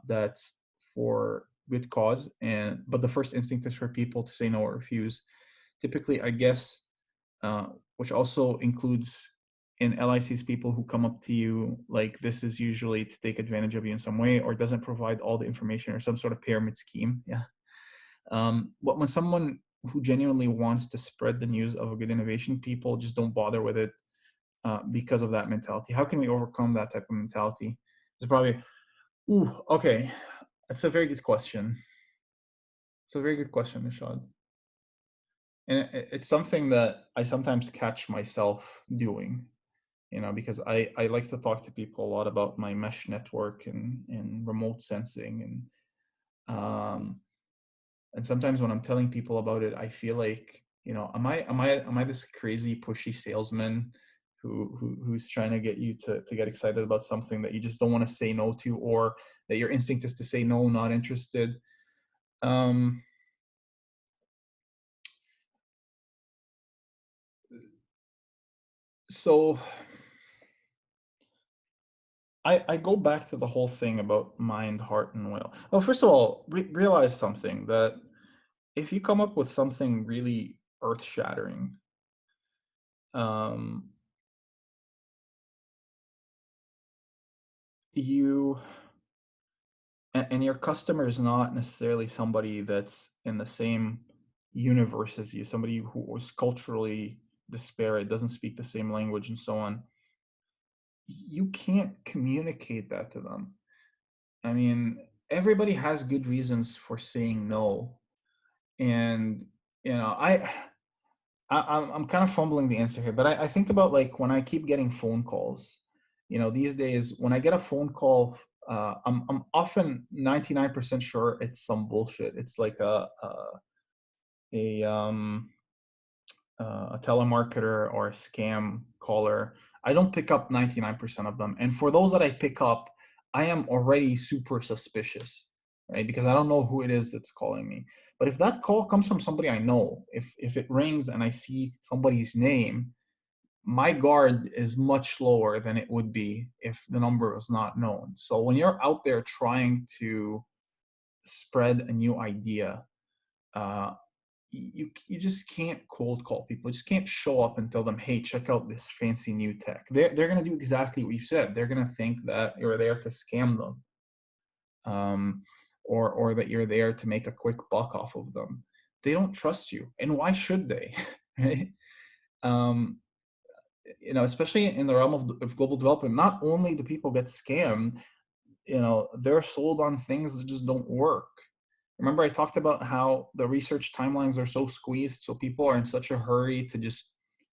that's for good cause, and but the first instinct is for people to say no or refuse. Typically, I guess, uh, which also includes in LIC's people who come up to you like this is usually to take advantage of you in some way, or doesn't provide all the information, or some sort of pyramid scheme. Yeah. But when someone who genuinely wants to spread the news of a good innovation, people just don't bother with it because of that mentality. How can we overcome that type of mentality? It's probably, ooh, okay. That's a very good question. It's a very good question, Nishad. And it's something that I sometimes catch myself doing, because I like to talk to people a lot about my mesh network and remote sensing. And sometimes when I'm telling people about it, I feel like, am I this crazy pushy salesman who's trying to get you to get excited about something that you just don't want to say no to, or that your instinct is to say no, not interested. Um, so I go back to the whole thing about mind, heart, and will. Well, first of all, realize something, that if you come up with something really earth shattering, um, you and your customer is not necessarily somebody that's in the same universe as you, somebody who was culturally disparate, doesn't speak the same language, and so on. You can't communicate that to them. I mean, everybody has good reasons for saying no, and I'm kind of fumbling the answer here, but I think about, like, when I keep getting phone calls, these days when I get a phone call, I'm often 99% sure it's some bullshit. It's like a a telemarketer or a scam caller. I don't pick up 99% of them. And for those that I pick up, I am already super suspicious, right? Because I don't know who it is that's calling me. But if that call comes from somebody I know, if it rings and I see somebody's name, my guard is much lower than it would be if the number was not known. So when you're out there trying to spread a new idea, uh, you just can't cold call people. You just can't show up and tell them, "Hey, check out this fancy new tech." They're gonna do exactly what you said. They're gonna think that you're there to scam them, um, or that you're there to make a quick buck off of them. They don't trust you, and why should they? Right? Um, Especially in the realm of global development, not only do people get scammed, they're sold on things that just don't work. Remember, I talked about how the research timelines are so squeezed, so people are in such a hurry to just,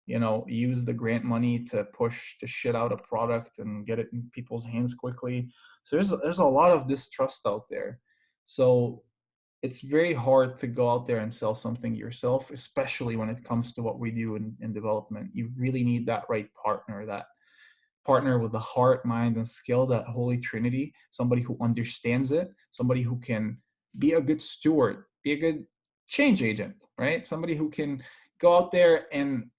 use the grant money to push to shit out a product and get it in people's hands quickly. So there's a lot of distrust out there. So it's very hard to go out there and sell something yourself, especially when it comes to what we do in development. You really need that right partner, that partner with the heart, mind, and skill, that holy trinity, somebody who understands it, somebody who can be a good steward, be a good change agent, right? Somebody who can go out there and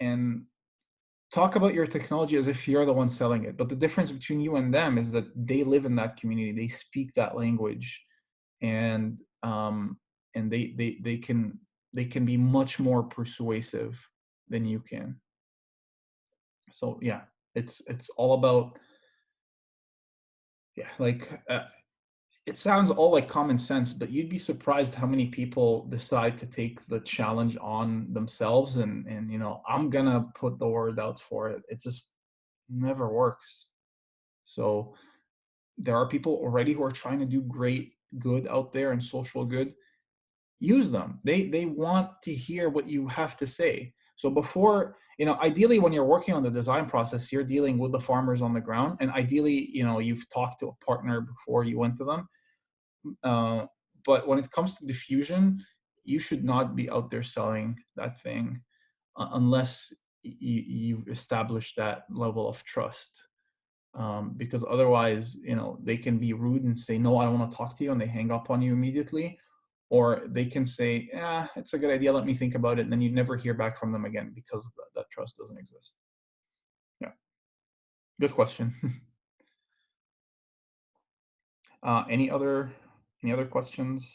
talk about your technology as if you're the one selling it. But the difference between you and them is that they live in that community, they speak that language, and they can be much more persuasive than you can. So yeah, it's all about, yeah, like, it sounds all like common sense, but you'd be surprised how many people decide to take the challenge on themselves, and I'm gonna put the word out for it. It just never works. So there are people already who are trying to do great good out there and social good. Use them. They want to hear what you have to say. So before, ideally when you're working on the design process, you're dealing with the farmers on the ground, and ideally, you've talked to a partner before you went to them. uh, but when it comes to diffusion, you should not be out there selling that thing unless you've established that level of trust. Because otherwise, they can be rude and say, "No, I don't want to talk to you," and they hang up on you immediately. Or they can say, "Yeah, it's a good idea. Let me think about it." And then you never hear back from them again because that trust doesn't exist. Yeah, good question. Any other questions?